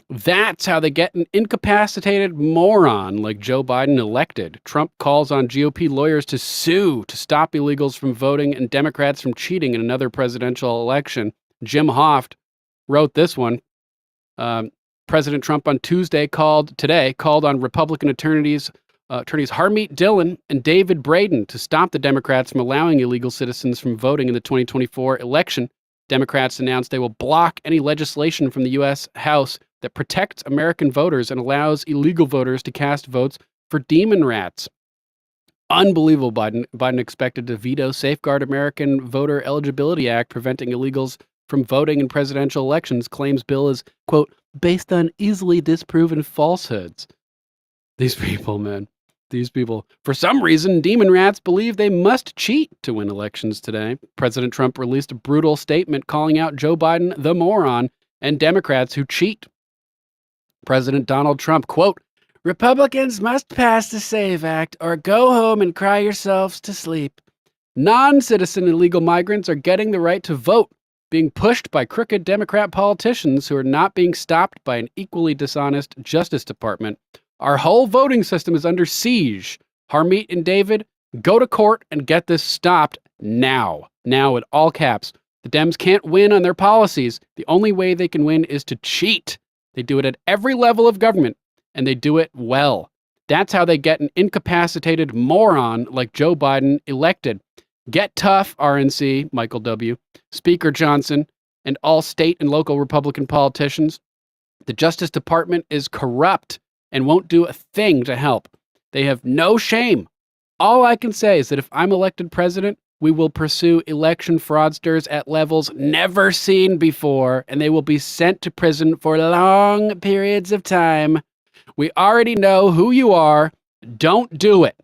That's how they get an incapacitated moron like Joe Biden elected. Trump calls on GOP lawyers to sue to stop illegals from voting and Democrats from cheating in another presidential election. Jim Hoft wrote this one. President Trump on Tuesday called on Republican attorneys Harmeet Dillon and David Braden to stop the Democrats from allowing illegal citizens from voting in the 2024 election. Democrats announced they will block any legislation from the U.S. House that protects American voters and allows illegal voters to cast votes for demon rats. Unbelievable. Biden expected to veto Safeguard American Voter Eligibility Act preventing illegals from voting in presidential elections, claims bill is, quote, based on easily disproven falsehoods. These people, man. These people. For some reason, demon rats believe they must cheat to win elections today. President Trump released a brutal statement calling out Joe Biden, the moron, and Democrats who cheat. President Donald Trump, quote, Republicans must pass the SAVE Act or go home and cry yourselves to sleep. Non-citizen illegal migrants are getting the right to vote, being pushed by crooked Democrat politicians who are not being stopped by an equally dishonest Justice Department. Our whole voting system is under siege. Harmeet and David, go to court and get this stopped now. Now in all caps. The Dems can't win on their policies. The only way they can win is to cheat. They do it at every level of government, and they do it well. That's how they get an incapacitated moron like Joe Biden elected. Get tough, RNC, Michael W., Speaker Johnson, and all state and local Republican politicians. The Justice Department is corrupt and won't do a thing to help. They have no shame. All I can say is that if I'm elected president, we will pursue election fraudsters at levels never seen before, and they will be sent to prison for long periods of time. We already know who you are. Don't do it.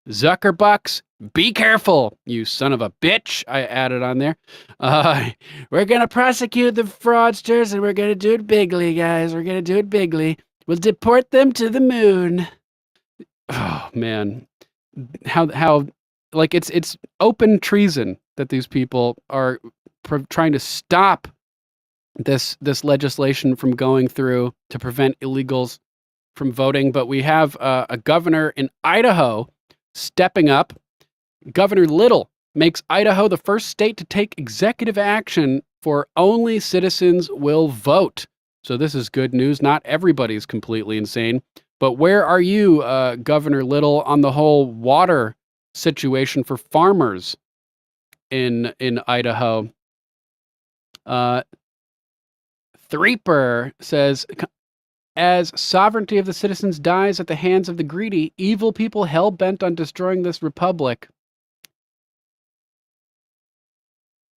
Zuckerbucks, be careful, you son of a bitch. I added on there. We're going to prosecute the fraudsters, and we're going to do it bigly, guys. We're going to do it bigly. We'll deport them to the moon. Oh, man. How like it's open treason that these people are trying to stop this legislation from going through to prevent illegals from voting. But we have a governor in Idaho stepping up. Governor Little makes Idaho the first state to take executive action for only citizens will vote. So this is good news. Not everybody's completely insane. But where are you, Governor Little, on the whole water situation for farmers in Idaho? Threeper says, as sovereignty of the citizens dies at the hands of the greedy, evil people hell-bent on destroying this republic.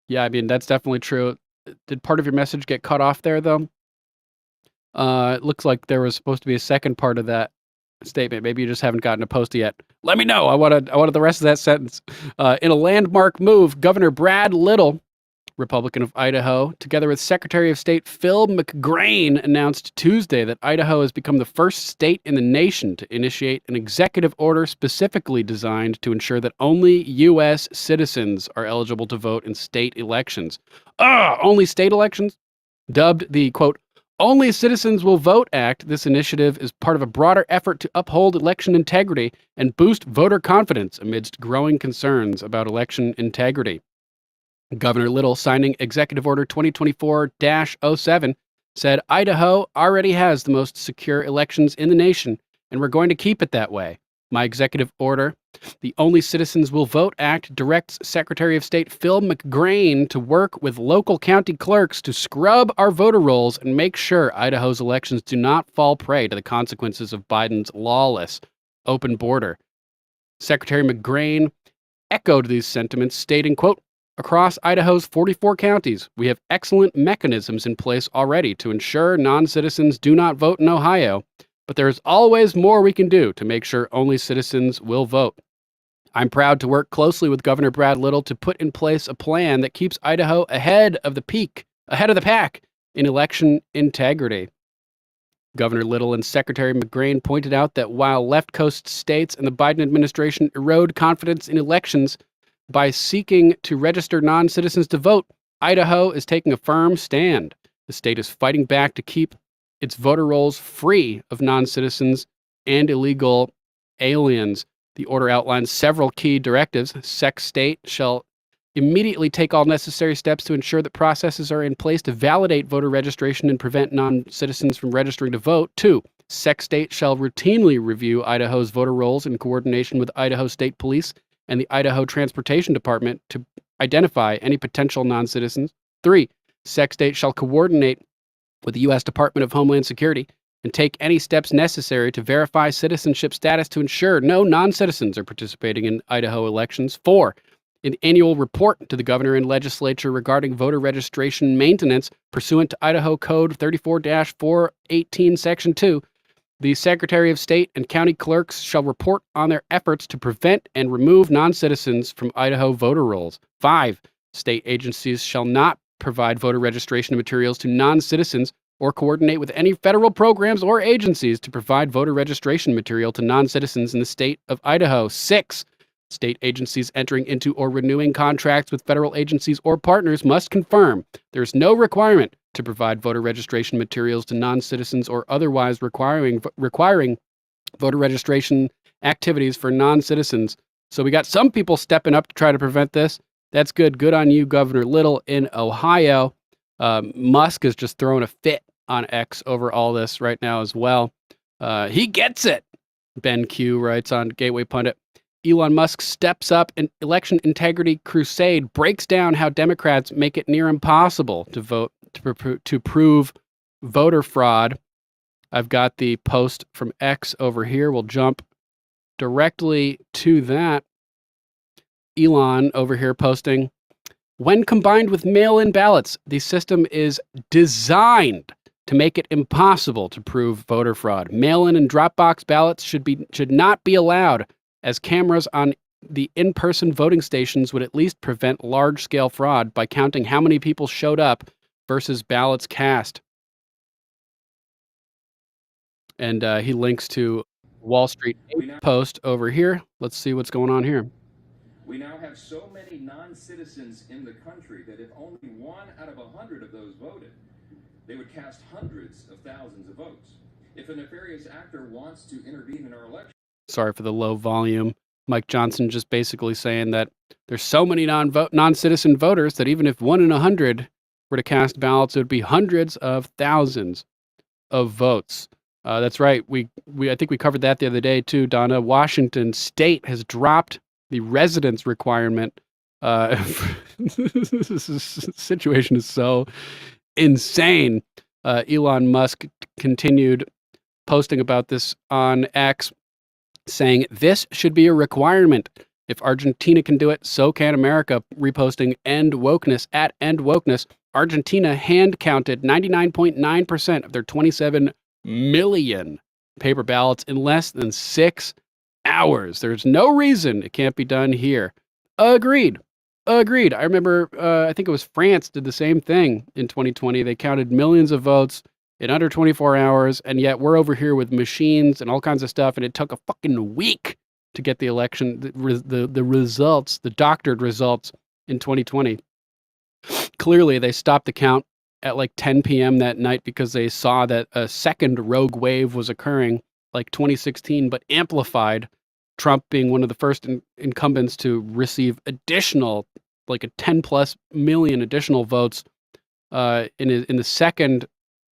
Yeah, I mean, that's definitely true. Did part of your message get cut off there, though? It looks like there was supposed to be a second part of that statement. Maybe you just haven't gotten a post yet. Let me know. I wanted the rest of that sentence. In a landmark move, Governor Brad Little, Republican of Idaho, together with Secretary of State Phil McGrain, announced Tuesday that Idaho has become the first state in the nation to initiate an executive order specifically designed to ensure that only U.S. citizens are eligible to vote in state elections. Only state elections? Dubbed the, quote, Only Citizens Will Vote Act, this initiative is part of a broader effort to uphold election integrity and boost voter confidence amidst growing concerns about election integrity. Governor Little, signing Executive Order 2024-07, said Idaho already has the most secure elections in the nation, and we're going to keep it that way. My executive order The Only Citizens Will Vote Act directs Secretary of State Phil McGrain to work with local county clerks to scrub our voter rolls and make sure Idaho's elections do not fall prey to the consequences of Biden's lawless open border. Secretary McGrain echoed these sentiments, stating, quote, "Across Idaho's 44 counties, we have excellent mechanisms in place already to ensure non-citizens do not vote in Ohio, but there is always more we can do to make sure only citizens will vote. I'm proud to work closely with Governor Brad Little to put in place a plan that keeps Idaho ahead of the pack in election integrity." Governor Little and Secretary McGrain pointed out that while left coast states and the Biden administration erode confidence in elections by seeking to register non-citizens to vote, Idaho is taking a firm stand. The state is fighting back to keep its voter rolls free of non-citizens and illegal aliens. The order outlines several key directives. State shall immediately take all necessary steps to ensure that processes are in place to validate voter registration and prevent non-citizens from registering to vote. 2, State shall routinely review Idaho's voter rolls in coordination with Idaho State Police and the Idaho Transportation Department to identify any potential non-citizens. 3, State shall coordinate with the U.S. Department of Homeland Security and take any steps necessary to verify citizenship status to ensure no non-citizens are participating in Idaho elections. 4, an annual report to the governor and legislature regarding voter registration maintenance pursuant to Idaho Code 34-418, Section 2. The Secretary of State and county clerks shall report on their efforts to prevent and remove non-citizens from Idaho voter rolls. 5, state agencies shall not provide voter registration materials to non-citizens or coordinate with any federal programs or agencies to provide voter registration material to non-citizens in the state of Idaho. 6, state agencies entering into or renewing contracts with federal agencies or partners must confirm there is no requirement to provide voter registration materials to non-citizens or otherwise requiring voter registration activities for non-citizens. So we got some people stepping up to try to prevent this. That's good. Good on you, Governor Little in Ohio. Musk is just throwing a fit on X over all this right now as well. He gets it, Ben Q writes on Gateway Pundit. Elon Musk steps up an election integrity crusade, breaks down how Democrats make it near impossible to prove voter fraud. I've got the post from X over here. We'll jump directly to that. Elon over here posting, when combined with mail-in ballots, the system is designed to make it impossible to prove voter fraud. Mail-in and drop-box ballots should not be allowed, as cameras on the in-person voting stations would at least prevent large-scale fraud by counting how many people showed up versus ballots cast. And he links to Wall Street Post over here. Let's see what's going on here. We now have so many non-citizens in the country that if only 1 out of 100 of those voted, they would cast hundreds of thousands of votes. If a nefarious actor wants to intervene in our election... Sorry for the low volume. Mike Johnson just basically saying that there's so many non-citizen voters that even if 1 in 100 were to cast ballots, it would be hundreds of thousands of votes. That's right. I think we covered that the other day too, Donna. Washington State has dropped the residence requirement. This situation is so insane. Elon Musk continued posting about this on X, saying this should be a requirement. If Argentina can do it, so can America. Reposting End Wokeness at End Wokeness. Argentina hand counted 99.9% of their 27 million paper ballots in less than 6 hours. There's no reason it can't be done here. Agreed. I remember, I think it was France did the same thing in 2020. They counted millions of votes in under 24 hours, and yet we're over here with machines and all kinds of stuff, and it took a fucking week to get the election, the results, the doctored results in 2020. Clearly, they stopped the count at like 10 p.m. that night because they saw that a second rogue wave was occurring, like 2016, but amplified, Trump being one of the first incumbents to receive additional, like a 10 plus million additional votes in the second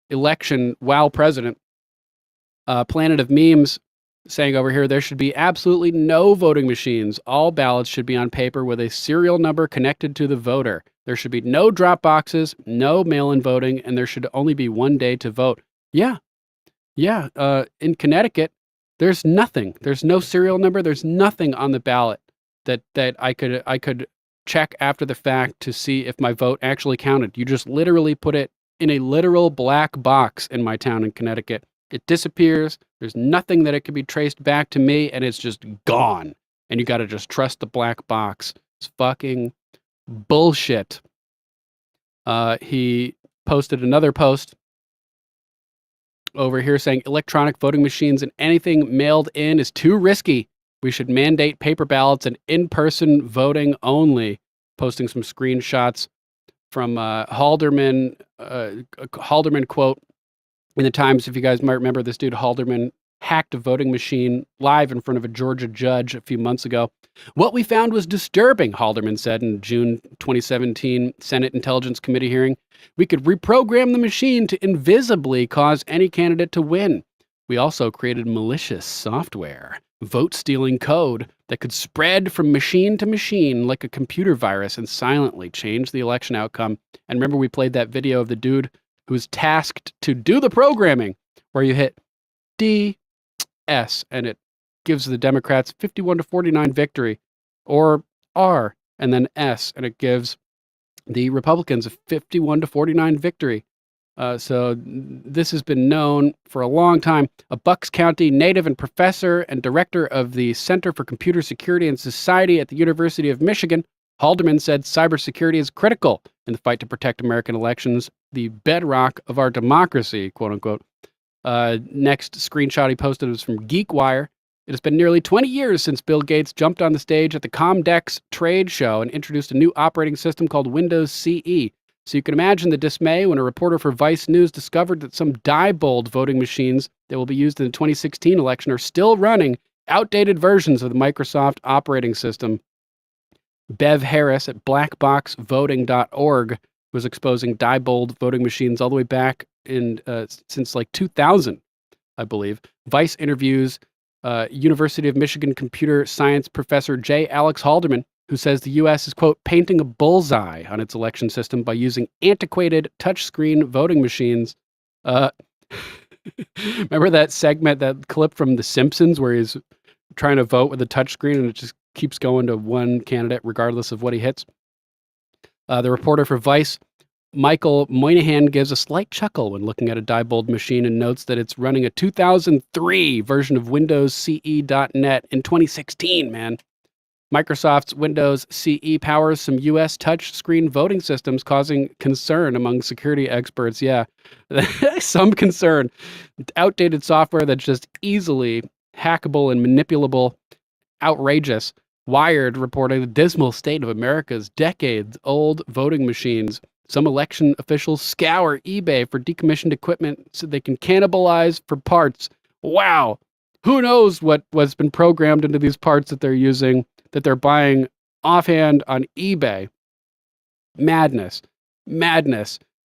election while president. Planet of Memes saying over here there should be absolutely no voting machines. All ballots should be on paper with a serial number connected to the voter. There should be no drop boxes, no mail-in voting, and there should only be one day to vote. Yeah. In Connecticut, there's nothing. There's no serial number. There's nothing on the ballot that I could check after the fact to see if my vote actually counted. You just literally put it in a literal black box in my town in Connecticut. It disappears. There's nothing that it can be traced back to me, and it's just gone. And you got to just trust the black box. It's fucking bullshit. He posted another post over here saying electronic voting machines and anything mailed in is too risky. We should mandate paper ballots and in-person voting only. Posting some screenshots from Halderman. Halderman quote in the Times, if you guys might remember, this dude Halderman hacked a voting machine live in front of a Georgia judge a few months ago. What we found was disturbing, Halderman said in June 2017 Senate Intelligence Committee hearing. We could reprogram the machine to invisibly cause any candidate to win. We also created malicious software, vote-stealing code that could spread from machine to machine like a computer virus and silently change the election outcome. And remember, we played that video of the dude who was tasked to do the programming, where you hit D-S and it gives the Democrats 51-49 victory, or R and then S, and it gives the Republicans a 51-49 victory. So this has been known for a long time. A Bucks County native and professor and director of the Center for Computer Security and Society at the University of Michigan, Halderman said cybersecurity is critical in the fight to protect American elections, the bedrock of our democracy, quote unquote. Next screenshot he posted was from GeekWire. It has been nearly 20 years since Bill Gates jumped on the stage at the Comdex trade show and introduced a new operating system called Windows CE. So you can imagine the dismay when a reporter for Vice News discovered that some Diebold voting machines that will be used in the 2016 election are still running outdated versions of the Microsoft operating system. Bev Harris at blackboxvoting.org was exposing Diebold voting machines all the way back in since like 2000, I believe. Vice interviews University of Michigan computer science professor J. Alex Halderman, who says the U.S. is, quote, painting a bullseye on its election system by using antiquated touchscreen voting machines. Remember that segment, that clip from The Simpsons where he's trying to vote with a touchscreen and it just keeps going to one candidate regardless of what he hits? The reporter for Vice, Michael Moynihan, gives a slight chuckle when looking at a Diebold machine and notes that it's running a 2003 version of Windows CE.net in 2016, man. Microsoft's Windows CE powers some U.S. touchscreen voting systems, causing concern among security experts. Yeah, some concern. Outdated software that's just easily hackable and manipulable. Outrageous. Wired reporting the dismal state of America's decades-old voting machines. Some election officials scour eBay for decommissioned equipment so they can cannibalize for parts. Wow. Who knows what's been programmed into these parts that they're using, that they're buying offhand on eBay. Madness.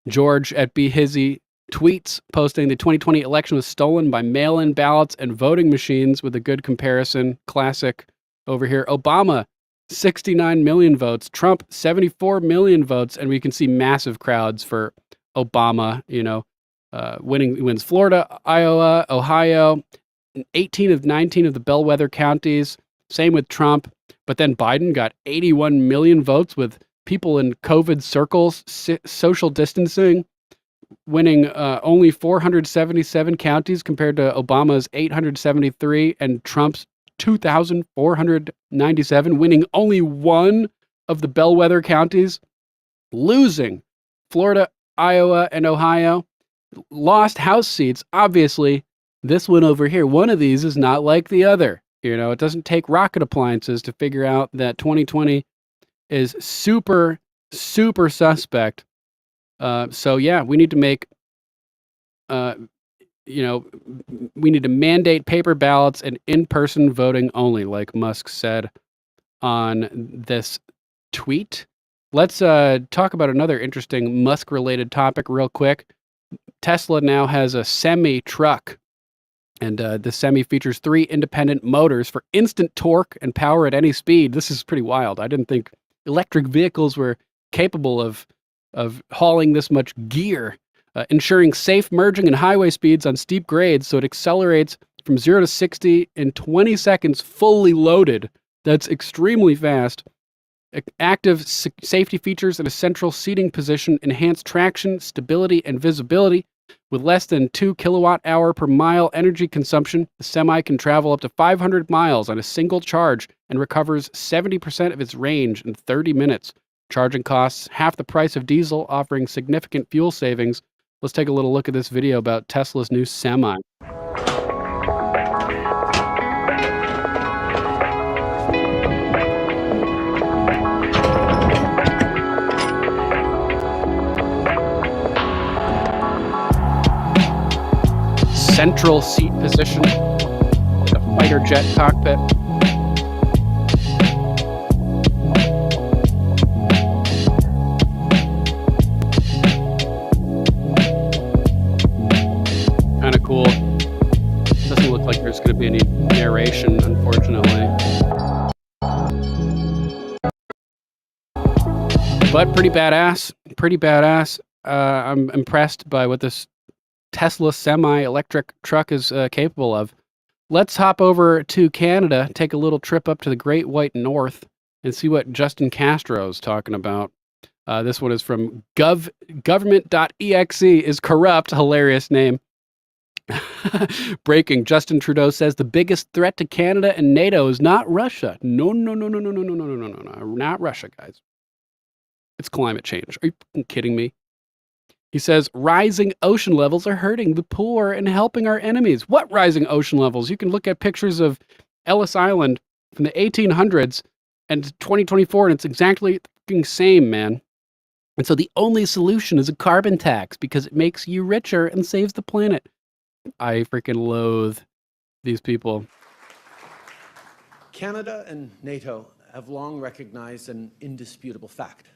George at B. Hizzy tweets posting the 2020 election was stolen by mail-in ballots and voting machines with a good comparison. Classic over here. Obama, 69 million votes. Trump, 74 million votes. And we can see massive crowds for Obama, wins Florida, Iowa, Ohio, 18 of 19 of the bellwether counties. Same with Trump. But then Biden got 81 million votes with people in COVID circles, social distancing, winning only 477 counties compared to Obama's 873 and Trump's 2,497, winning only one of the bellwether counties, losing Florida, Iowa, and Ohio. Lost House seats. Obviously, this one over here, one of these is not like the other. It doesn't take rocket appliances to figure out that 2020 is super, super suspect. So yeah, we need to make, we need to mandate paper ballots and in-person voting only, like Musk said on this tweet. Let's talk about another interesting Musk-related topic real quick. Tesla now has a semi-truck And the Semi features 3 independent motors for instant torque and power at any speed. This is pretty wild. I didn't think electric vehicles were capable of hauling this much gear, ensuring safe merging and highway speeds on steep grades, so it accelerates from 0 to 60 in 20 seconds fully loaded. That's extremely fast. Active safety features in a central seating position enhance traction, stability, and visibility. With less than 2 kilowatt-hour per mile energy consumption, the Semi can travel up to 500 miles on a single charge and recovers 70% of its range in 30 minutes. Charging costs half the price of diesel, offering significant fuel savings. Let's take a little look at this video about Tesla's new Semi. Central seat position, like a fighter jet cockpit. Kind of cool. Doesn't look like there's going to be any narration, unfortunately. But pretty badass. Pretty badass. I'm impressed by what this Tesla semi-electric truck is capable of. Let's hop over to Canada, take a little trip up to the Great White North, and see what Justin Castro's talking about. This one is from government.exe is corrupt. Hilarious name. Breaking. Justin Trudeau says the biggest threat to Canada and NATO is not Russia. No, not Russia, guys. It's climate change. Are you kidding me? He says, rising ocean levels are hurting the poor and helping our enemies. What rising ocean levels? You can look at pictures of Ellis Island from the 1800s and 2024, and it's exactly the same, man. And so the only solution is a carbon tax because it makes you richer and saves the planet. I freaking loathe these people. Canada and NATO have long recognized an indisputable fact.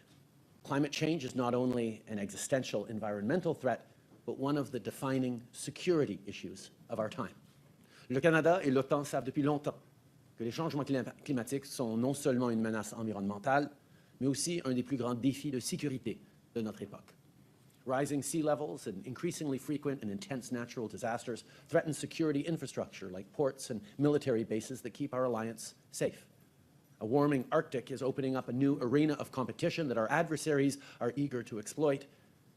Climate change is not only an existential environmental threat, but one of the defining security issues of our time. Le Canada et l'OTAN savent depuis longtemps que les changements climatiques sont non seulement une menace environnementale, mais aussi un des plus grands défis de sécurité de notre époque. Rising sea levels and increasingly frequent and intense natural disasters threaten security infrastructure like ports and military bases that keep our alliance safe. A warming Arctic is opening up a new arena of competition that our adversaries are eager to exploit,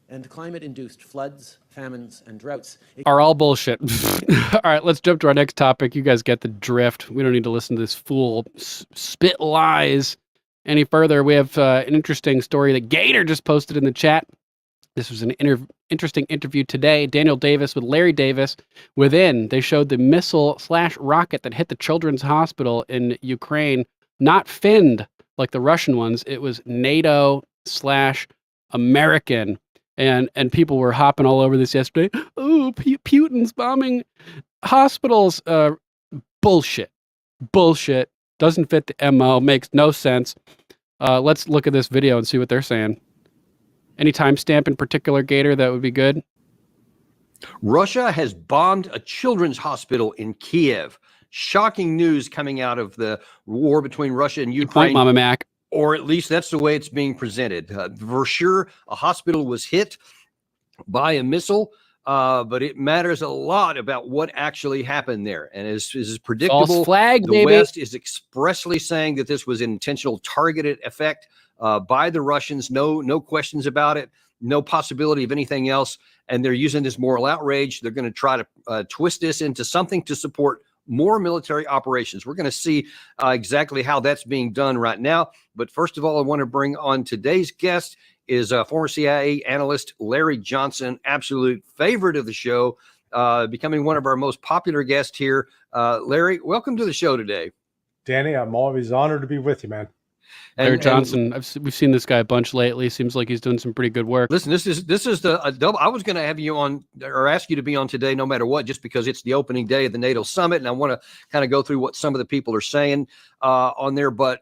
and climate-induced floods, famines, and droughts are all bullshit. All right, let's jump to our next topic. You guys get the drift. We don't need to listen to this fool spit lies any further. We have an interesting story that Gator just posted in the chat. This was an interesting interview today. Daniel Davis with Larry Davis. Within, they showed the missile/rocket that hit the children's hospital in Ukraine. Not finned like the Russian ones. It was NATO/American. And people were hopping all over this yesterday. Oh, Putin's bombing hospitals. Bullshit. Bullshit. Doesn't fit the MO. Makes no sense. Let's look at this video and see what they're saying. Any timestamp in particular, Gator, that would be good? Russia has bombed a children's hospital in Kiev. Shocking news coming out of the war between Russia and Ukraine. Point, Mama Mac. Or at least that's the way it's being presented. For sure, a hospital was hit by a missile, but it matters a lot about what actually happened there. And as is predictable, false flag, the baby. West is expressly saying that this was an intentional targeted effect by the Russians. No questions about it. No possibility of anything else. And they're using this moral outrage. They're going to try to twist this into something to support more military operations. We're going to see exactly how that's being done right now. But first of all, I want to bring on today's guest is former CIA analyst Larry Johnson, absolute favorite of the show, becoming one of our most popular guests here. Larry, welcome to the show today. Danny, I'm always honored to be with you, man. Larry Johnson, we've seen this guy a bunch lately. Seems like he's doing some pretty good work. Listen, this is the double. I was going to have you on or ask you to be on today, no matter what, just because it's the opening day of the NATO summit, and I want to kind of go through what some of the people are saying on there. But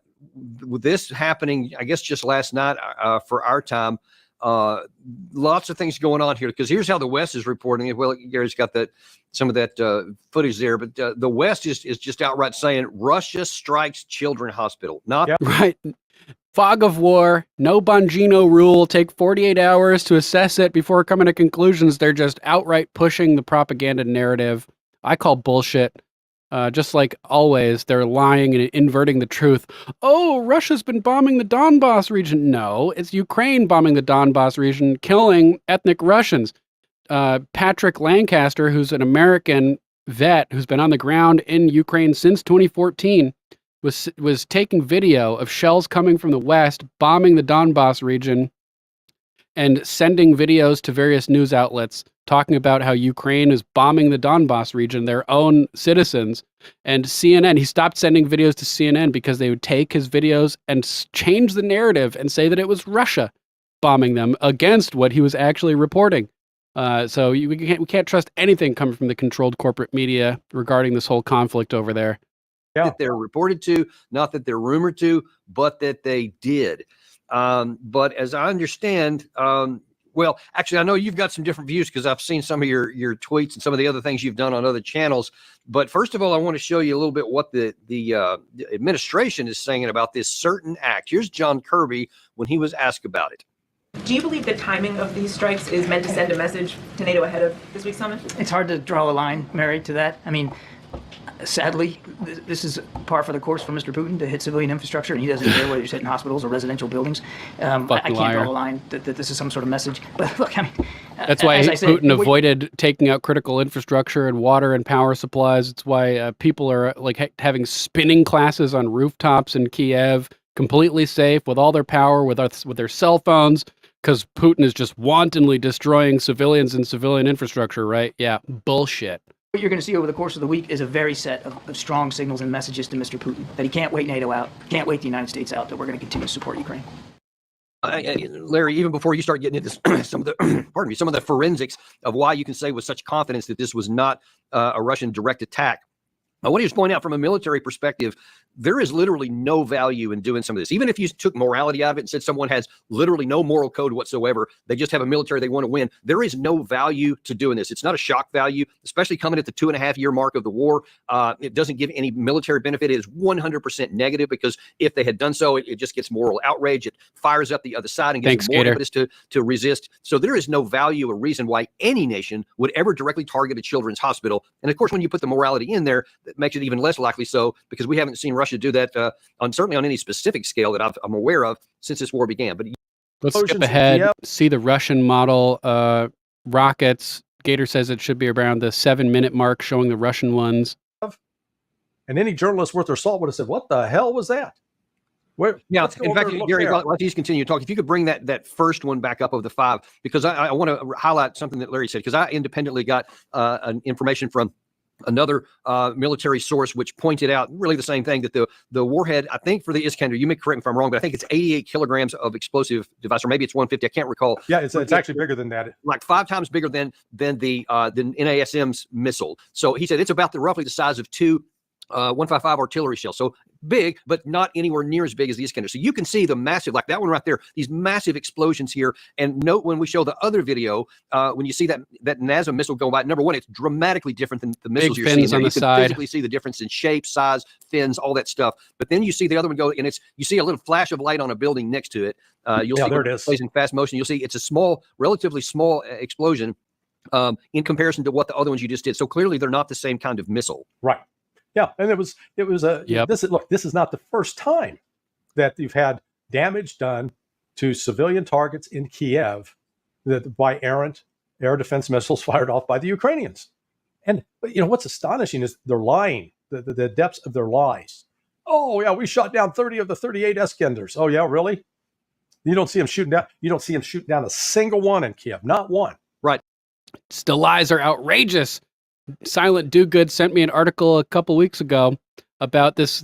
with this happening, I guess just last night for our time, Lots of things going on here, because here's how the West is reporting it. Well, Gary's got some of that footage there, but the West is just outright saying Russia strikes children hospital. Not right. Fog of war, no Bongino rule, take 48 hours to assess it before coming to conclusions. They're just outright pushing the propaganda narrative. I call bullshit. Just like always, they're lying and inverting the truth. Oh, Russia's been bombing the Donbass region. No, it's Ukraine bombing the Donbass region, killing ethnic Russians. Patrick Lancaster, who's an American vet who's been on the ground in Ukraine since 2014, was taking video of shells coming from the west, bombing the Donbass region, and sending videos to various news outlets talking about how Ukraine is bombing the Donbass region, their own citizens. And CNN, he stopped sending videos to CNN because they would take his videos and change the narrative and say that it was Russia bombing them against what he was actually reporting. So we can't trust anything coming from the controlled corporate media regarding this whole conflict over there. That they're reported to, not that they're rumored to, but that they did. But as I understand, well, actually, I know you've got some different views because I've seen some of your tweets and some of the other things you've done on other channels. But first of all, I want to show you a little bit what the administration is saying about this certain act. Here's John Kirby when he was asked about it. Do you believe the timing of these strikes is meant to send a message to NATO ahead of this week's summit? It's hard to draw a line, Mary, to that. I mean, sadly, this is par for the course for Mr. Putin to hit civilian infrastructure, and he doesn't care whether he's hitting hospitals or residential buildings. I can't draw a line that this is some sort of message. But look, I mean, that's why Putin avoided taking out critical infrastructure and water and power supplies. It's why people are like having spinning classes on rooftops in Kiev, completely safe with all their power, with their cell phones, because Putin is just wantonly destroying civilians and civilian infrastructure. Right? Yeah, bullshit. What you're going to see over the course of the week is a very set of strong signals and messages to Mr. Putin that he can't wait NATO out, can't wait the United States out, that we're going to continue to support Ukraine. Larry, even before you start getting into some of the forensics of why you can say with such confidence that this was not a Russian direct attack, I want to just point out from a military perspective, there is literally no value in doing some of this. Even if you took morality out of it and said someone has literally no moral code whatsoever, they just have a military they want to win, there is no value to doing this. It's not a shock value, especially coming at the 2.5-year mark of the war. It doesn't give any military benefit. It is 100% negative, because if they had done so, it just gets moral outrage. It fires up the other side and gives more impetus to resist. So there is no value or reason why any nation would ever directly target a children's hospital. And of course, when you put the morality in there, that makes it even less likely so, because we haven't seen Russia do that certainly on any specific scale that I'm aware of since this war began. But let's skip ahead. See the Russian model rockets. Gator says it should be around the 7-minute mark, showing the Russian ones. And any journalist worth their salt would have said, "What the hell was that?" Yeah, in fact, Gary, let's just continue to talk. If you could bring that first one back up of the 5, because I want to highlight something that Larry said, because I independently got an information from another military source which pointed out really the same thing, that the warhead, I think for the Iskander, you may correct me if I'm wrong, but I think it's 88 kilograms of explosive device, or maybe it's 150. I can't recall. Yeah, it's actually bigger than that. Like 5 times bigger than the NASM's missile. So he said it's about roughly the size of 2 155 artillery shells. So big, but not anywhere near as big as the Iskander. So you can see the massive, like that one right there, these massive explosions here. And note when we show the other video, when you see that NASM missile go by, number one, it's dramatically different than the missiles you're seeing. On you the can side. physically see the difference in shape, size, fins, all that stuff. But then you see the other one go, and you see a little flash of light on a building next to it. You'll see there it is. Plays in fast motion. You'll see it's a relatively small explosion in comparison to what the other ones you just did. So clearly they're not the same kind of missile. Right. Yeah, and it was this is not the first time that you've had damage done to civilian targets in Kiev by errant air defense missiles fired off by the Ukrainians. And what's astonishing is they're lying, the depths of their lies. Oh yeah, we shot down 30 of the 38 Iskanders. Oh yeah, really? You don't see them shooting down. You don't see them shoot down a single one in Kiev, not one. Right. The lies are outrageous. Silent Do Good sent me an article a couple weeks ago about this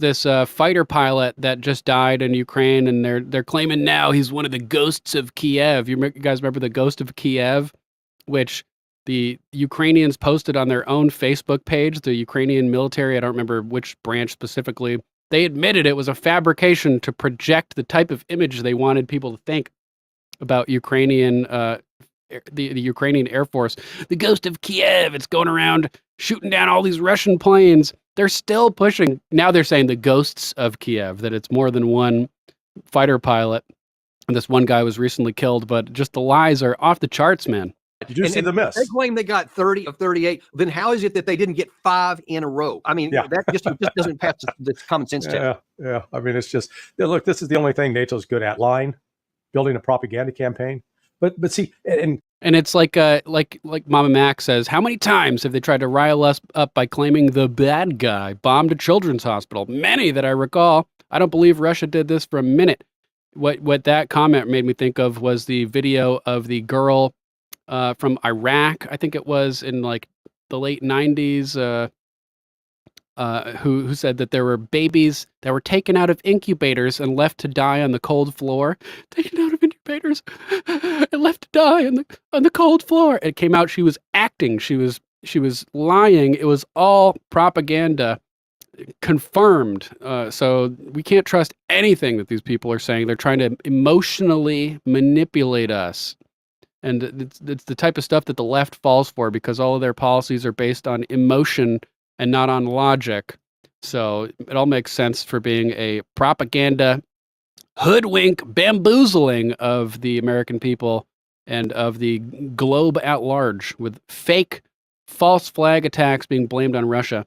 fighter pilot that just died in Ukraine, and they're claiming now he's one of the ghosts of Kiev. You guys remember the ghost of Kiev, which the Ukrainians posted on their own Facebook page. The Ukrainian military, I don't remember which branch specifically, they admitted it was a fabrication to project the type of image they wanted people to think about Ukrainian the Ukrainian Air Force. The ghost of Kiev, it's going around shooting down all these Russian planes. They're still pushing. Now they're saying the ghosts of Kiev, that it's more than one fighter pilot. And this one guy was recently killed, but just the lies are off the charts, man. Did you see the miss? They claim they got 30 of 38. Then how is it that they didn't get 5 in a row? I mean, that just doesn't pass the common sense test. Yeah. I mean, it's just, look, this is the only thing NATO's good at: lying, building a propaganda campaign. But see, and it's like Mama Mac says, how many times have they tried to rile us up by claiming the bad guy bombed a children's hospital? Many that I recall. I don't believe Russia did this for a minute. What that comment made me think of was the video of the girl from Iraq, I think it was in like the late 90s, who said that there were babies that were taken out of incubators and left to die on the cold floor. Taken out of incubators and left to die on the cold floor. It came out she was acting. She was lying. It was all propaganda. Confirmed. So we can't trust anything that these people are saying. They're trying to emotionally manipulate us. And it's the type of stuff that the left falls for, because all of their policies are based on emotion and not on logic. So it all makes sense for being a propaganda hoodwink bamboozling of the American people and of the globe at large, with fake false flag attacks being blamed on Russia.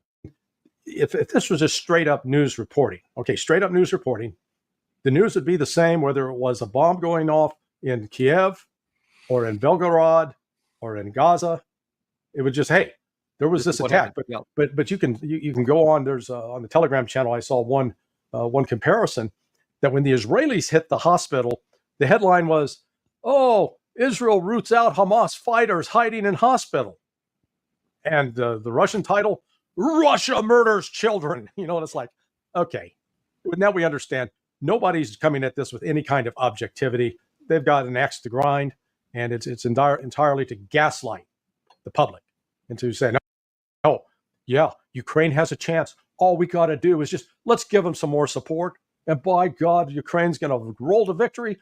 If this was just straight up news reporting, the news would be the same whether it was a bomb going off in Kiev or in Belgorod or in Gaza. It would just, hey, there was this attack. But you can go on. There's on the Telegram channel, I saw one comparison that when the Israelis hit the hospital, the headline was, "Oh, Israel roots out Hamas fighters hiding in hospital," and the Russian title, "Russia murders children." You know, and it's like, okay, now we understand. Nobody's coming at this with any kind of objectivity. They've got an axe to grind, and it's entirely to gaslight the public and to say, no, yeah, Ukraine has a chance. All we got to do is just let's give them some more support, and by God, Ukraine's going to roll to victory,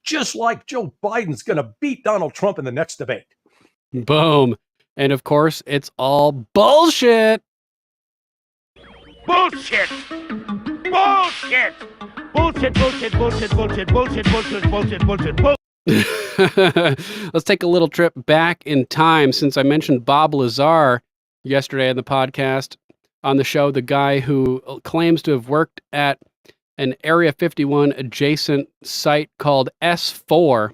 just like Joe Biden's going to beat Donald Trump in the next debate. Boom. And of course, it's all bullshit. Bullshit! Bullshit! Bullshit, bullshit, bullshit, bullshit, bullshit, bullshit, bullshit, bullshit, bullshit. Let's take a little trip back in time, since I mentioned Bob Lazar yesterday on the podcast, on the show, the guy who claims to have worked at an Area 51 adjacent site called S4,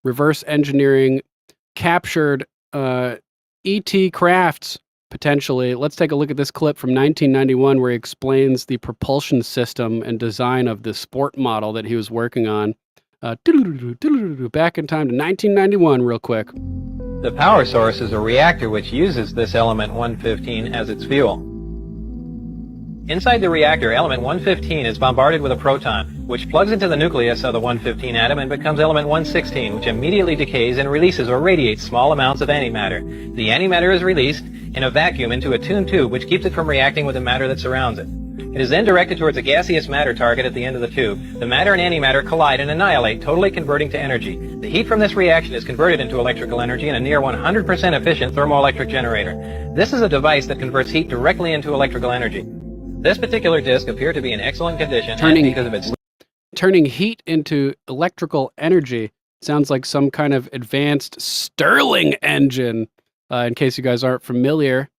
reverse engineering captured ET crafts, potentially. Let's take a look at this clip from 1991 where he explains the propulsion system and design of the sport model that he was working on. Back in time to 1991 real quick. The power source is a reactor which uses this element 115 as its fuel. Inside the reactor, element 115 is bombarded with a proton, which plugs into the nucleus of the 115 atom and becomes element 116, which immediately decays and releases or radiates small amounts of antimatter. The antimatter is released in a vacuum into a tuned tube, which keeps it from reacting with the matter that surrounds it. It is then directed towards a gaseous matter target at the end of the tube. The matter and antimatter collide and annihilate, totally converting to energy. The heat from this reaction is converted into electrical energy in a near 100% efficient thermoelectric generator. This is a device that converts heat directly into electrical energy. This particular disc appeared to be in excellent condition because of its turning heat into electrical energy. Sounds like some kind of advanced Stirling engine. In case you guys aren't familiar,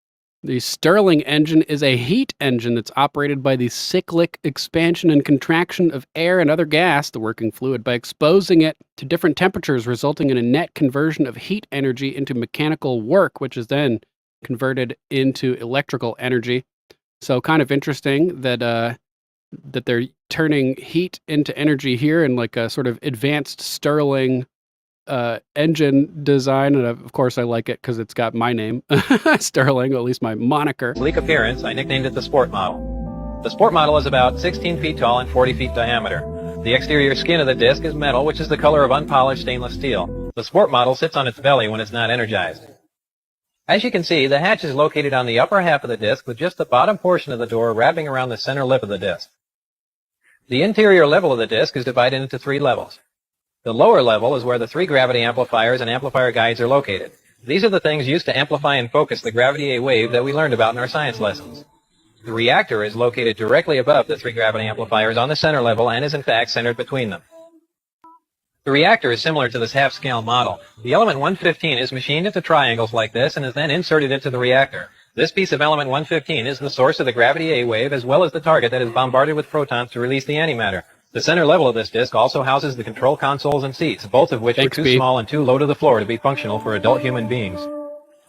the Stirling engine is a heat engine that's operated by the cyclic expansion and contraction of air and other gas, the working fluid, by exposing it to different temperatures, resulting in a net conversion of heat energy into mechanical work, which is then converted into electrical energy. So kind of interesting that that they're turning heat into energy here in like a sort of advanced Stirling engine design. And of course I like it because it's got my name, Stirling, or at least my moniker. Sleek appearance, I nicknamed it the Sport Model. The Sport Model is about 16 feet tall and 40 feet diameter. The exterior skin of the disc is metal, which is the color of unpolished stainless steel. The Sport Model sits on its belly when it's not energized. As you can see, the hatch is located on the upper half of the disc with just the bottom portion of the door wrapping around the center lip of the disc. The interior level of the disc is divided into 3 levels. The lower level is where the 3 gravity amplifiers and amplifier guides are located. These are the things used to amplify and focus the gravity A wave that we learned about in our science lessons. The reactor is located directly above the 3 gravity amplifiers on the center level and is in fact centered between them. The reactor is similar to this half-scale model. The element 115 is machined into triangles like this and is then inserted into the reactor. This piece of element 115 is the source of the gravity A wave as well as the target that is bombarded with protons to release the antimatter. The center level of this disk also houses the control consoles and seats, both of which are too small and too low to the floor to be functional for adult human beings.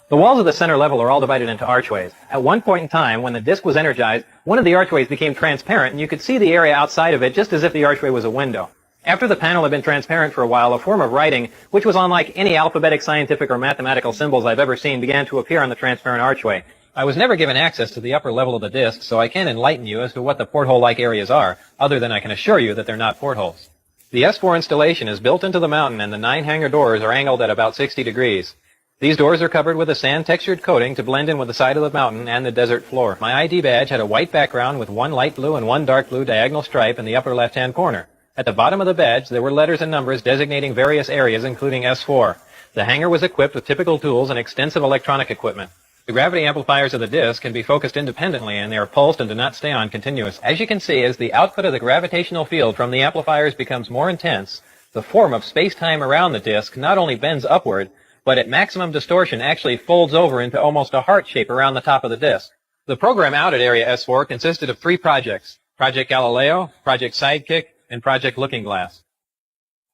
The walls of the center level are all divided into archways. At one point in time, when the disk was energized, one of the archways became transparent and you could see the area outside of it just as if the archway was a window. After the panel had been transparent for a while, a form of writing, which was unlike any alphabetic, scientific, or mathematical symbols I've ever seen, began to appear on the transparent archway. I was never given access to the upper level of the disk, so I can't enlighten you as to what the porthole-like areas are, other than I can assure you that they're not portholes. The S4 installation is built into the mountain and the 9 hangar doors are angled at about 60 degrees. These doors are covered with a sand-textured coating to blend in with the side of the mountain and the desert floor. My ID badge had a white background with 1 light blue and 1 dark blue diagonal stripe in the upper left-hand corner. At the bottom of the badge, there were letters and numbers designating various areas, including S4. The hangar was equipped with typical tools and extensive electronic equipment. The gravity amplifiers of the disk can be focused independently and they are pulsed and do not stay on continuous. As you can see, as the output of the gravitational field from the amplifiers becomes more intense, the form of space-time around the disk not only bends upward, but at maximum distortion actually folds over into almost a heart shape around the top of the disk. The program out at Area S4 consisted of 3 projects: Project Galileo, Project Sidekick, and Project Looking Glass.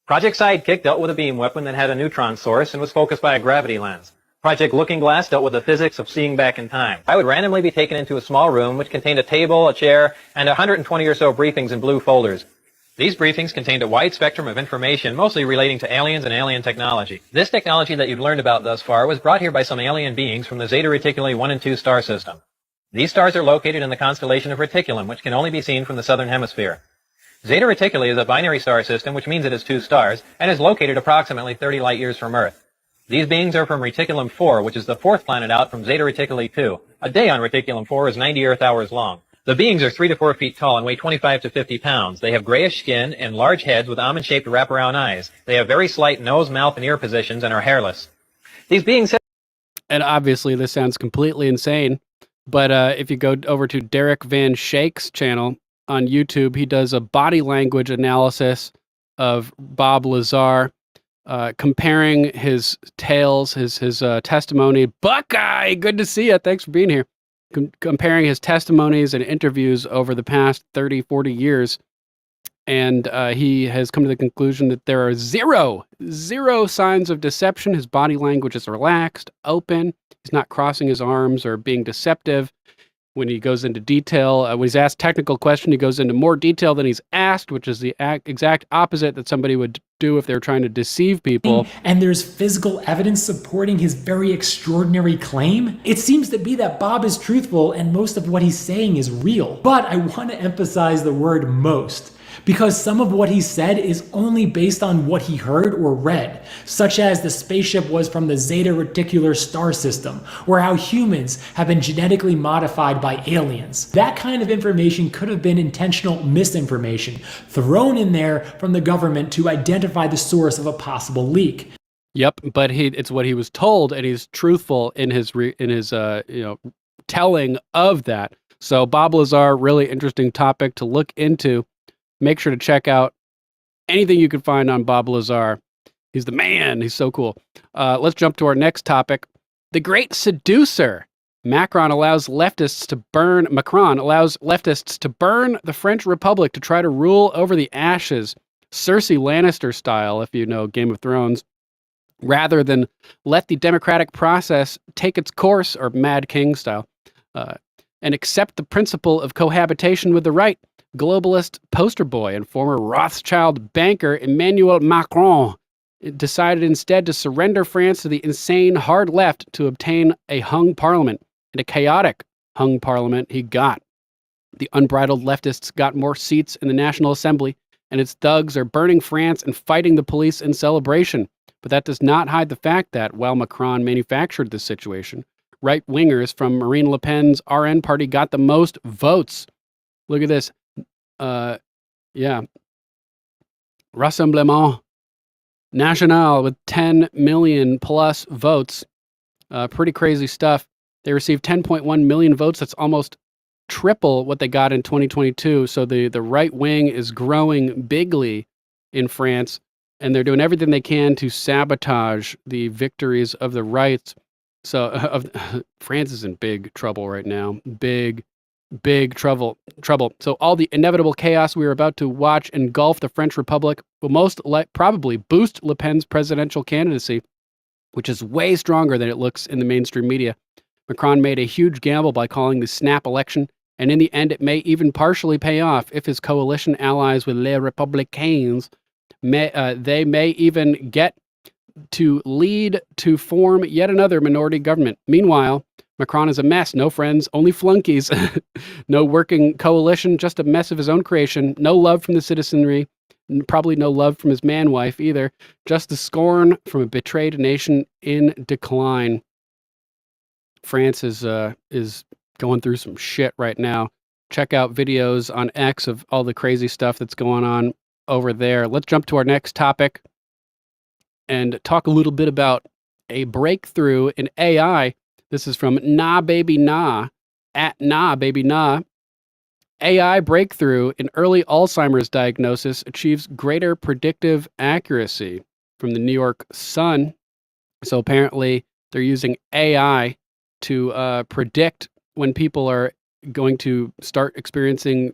Project Sidekick dealt with a beam weapon that had a neutron source and was focused by a gravity lens. Project Looking Glass dealt with the physics of seeing back in time. I would randomly be taken into a small room which contained a table, a chair, and 120 or so briefings in blue folders. These briefings contained a wide spectrum of information, mostly relating to aliens and alien technology. This technology that you've learned about thus far was brought here by some alien beings from the Zeta Reticuli 1 and 2 star system. These stars are located in the constellation of Reticulum, which can only be seen from the southern hemisphere. Zeta Reticuli is a binary star system, which means it has 2 stars, and is located approximately 30 light years from Earth. These beings are from Reticulum 4, which is the 4th planet out from Zeta Reticuli 2. A day on Reticulum 4 is 90 Earth hours long. The beings are 3 to 4 feet tall and weigh 25 to 50 pounds. They have grayish skin and large heads with almond-shaped wraparound eyes. They have very slight nose, mouth, and ear positions and are hairless. These beings... And obviously this sounds completely insane, but if you go over to Derek Van Schaik's channel on YouTube, he does a body language analysis of Bob Lazar, comparing his tales, his testimony. Buckeye, good to see you. Thanks for being here. Comparing his testimonies and interviews over the past 30, 40 years. And he has come to the conclusion that there are zero signs of deception. His body language is relaxed, open. He's not crossing his arms or being deceptive. When he goes into detail, when he's asked technical question, he goes into more detail than he's asked, which is the exact opposite that somebody would do if they're trying to deceive people. And there's physical evidence supporting his very extraordinary claim. It seems to be that Bob is truthful and most of what he's saying is real. But I want to emphasize the word most, because some of what he said is only based on what he heard or read, such as the spaceship was from the Zeta Reticular star system, or how humans have been genetically modified by aliens. That kind of information could have been intentional misinformation thrown in there from the government to identify the source of a possible leak. Yep, but it's what he was told, and he's truthful in his telling of that. So Bob Lazar, really interesting topic to look into. Make sure to check out anything you can find on Bob Lazar. He's the man. He's so cool. Let's jump to our next topic. The Great Seducer. Macron allows leftists to burn the French Republic to try to rule over the ashes, Cersei Lannister style, if you know Game of Thrones, rather than let the democratic process take its course, or Mad King style, and accept the principle of cohabitation with the right. Globalist poster boy and former Rothschild banker Emmanuel Macron decided instead to surrender France to the insane hard left to obtain a hung parliament, and a chaotic hung parliament he got. The unbridled leftists got more seats in the National Assembly, and its thugs are burning France and fighting the police in celebration. But that does not hide the fact that, while Macron manufactured this situation, right-wingers from Marine Le Pen's RN party got the most votes. Look at this. Rassemblement Nacional with 10 million plus votes. Pretty crazy stuff. They received 10.1 million votes. That's almost triple what they got in 2022. So the right wing is growing bigly in France, and they're doing everything they can to sabotage the victories of the right. So France is in big trouble right now. Big trouble. So all the inevitable chaos we are about to watch engulf the French Republic will probably boost Le Pen's presidential candidacy, which is way stronger than it looks in the mainstream media. Macron made a huge gamble by calling the snap election, and in the end it may even partially pay off if his coalition allies with Les Républicains they may even get to lead to form yet another minority government. Meanwhile, Macron is a mess. No friends, only flunkies. No working coalition, just a mess of his own creation. No love from the citizenry. Probably no love from his man-wife either. Just the scorn from a betrayed nation in decline. France is going through some shit right now. Check out videos on X of all the crazy stuff that's going on over there. Let's jump to our next topic and talk a little bit about a breakthrough in AI. This is from Nah Baby Nah, at Nah Baby Nah. AI breakthrough in early Alzheimer's diagnosis achieves greater predictive accuracy, from the New York Sun. So apparently they're using AI to predict when people are going to start experiencing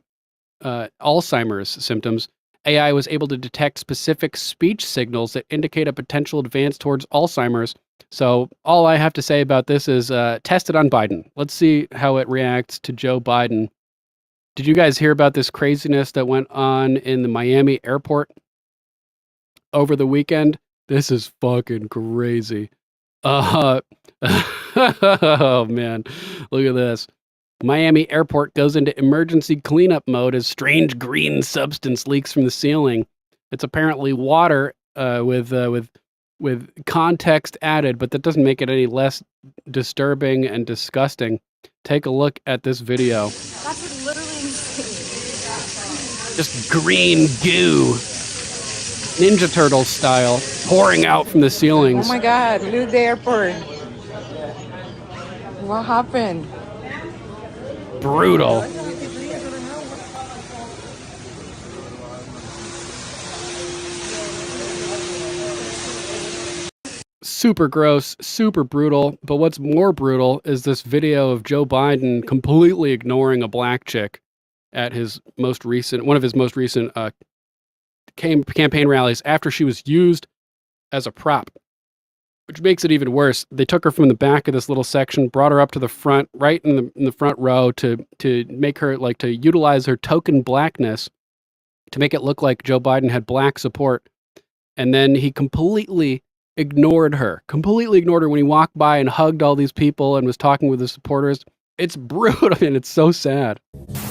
Alzheimer's symptoms. AI was able to detect specific speech signals that indicate a potential advance towards Alzheimer's. So all I have to say about this is test it on Biden. Let's see how it reacts to Joe Biden. Did you guys hear about this craziness that went on in the Miami airport over the weekend? This is fucking crazy. Oh man, look at this. Miami airport goes into emergency cleanup mode as strange green substance leaks from the ceiling. It's apparently water with context added, but that doesn't make it any less disturbing and disgusting. Take a look at this video. That's literally insane. Just green goo, Ninja Turtle style, pouring out from the ceilings. Oh my God, look at the airport. What happened? Brutal. Super gross, super brutal. But what's more brutal is this video of Joe Biden completely ignoring a black chick at one of his most recent campaign rallies after she was used as a prop, which makes it even worse. They took her from the back of this little section, brought her up to the front, right in the front row to make her, like, to utilize her token blackness to make it look like Joe Biden had black support. And then he completely ignored her when he walked by and hugged all these people and was talking with his supporters. It's brutal. I mean, it's so sad.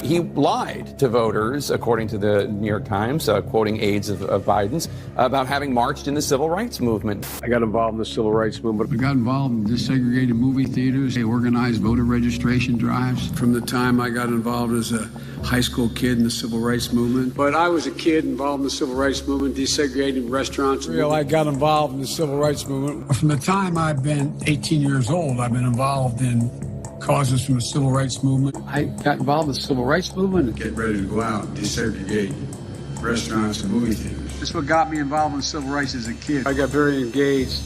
He lied to voters, according to the New York Times, quoting aides of Biden's, about having marched in the civil rights movement. I got involved in the civil rights movement. I got involved in desegregated movie theaters. They organized voter registration drives. From the time I got involved as a high school kid in the civil rights movement. But I was a kid involved in the civil rights movement, desegregating restaurants. I got involved in the civil rights movement. From the time I've been 18 years old, I've been involved in causes from the civil rights movement. I got involved in the civil rights movement. Get ready to go out and desegregate restaurants and movie theaters. That's what got me involved in civil rights as a kid. I got very engaged,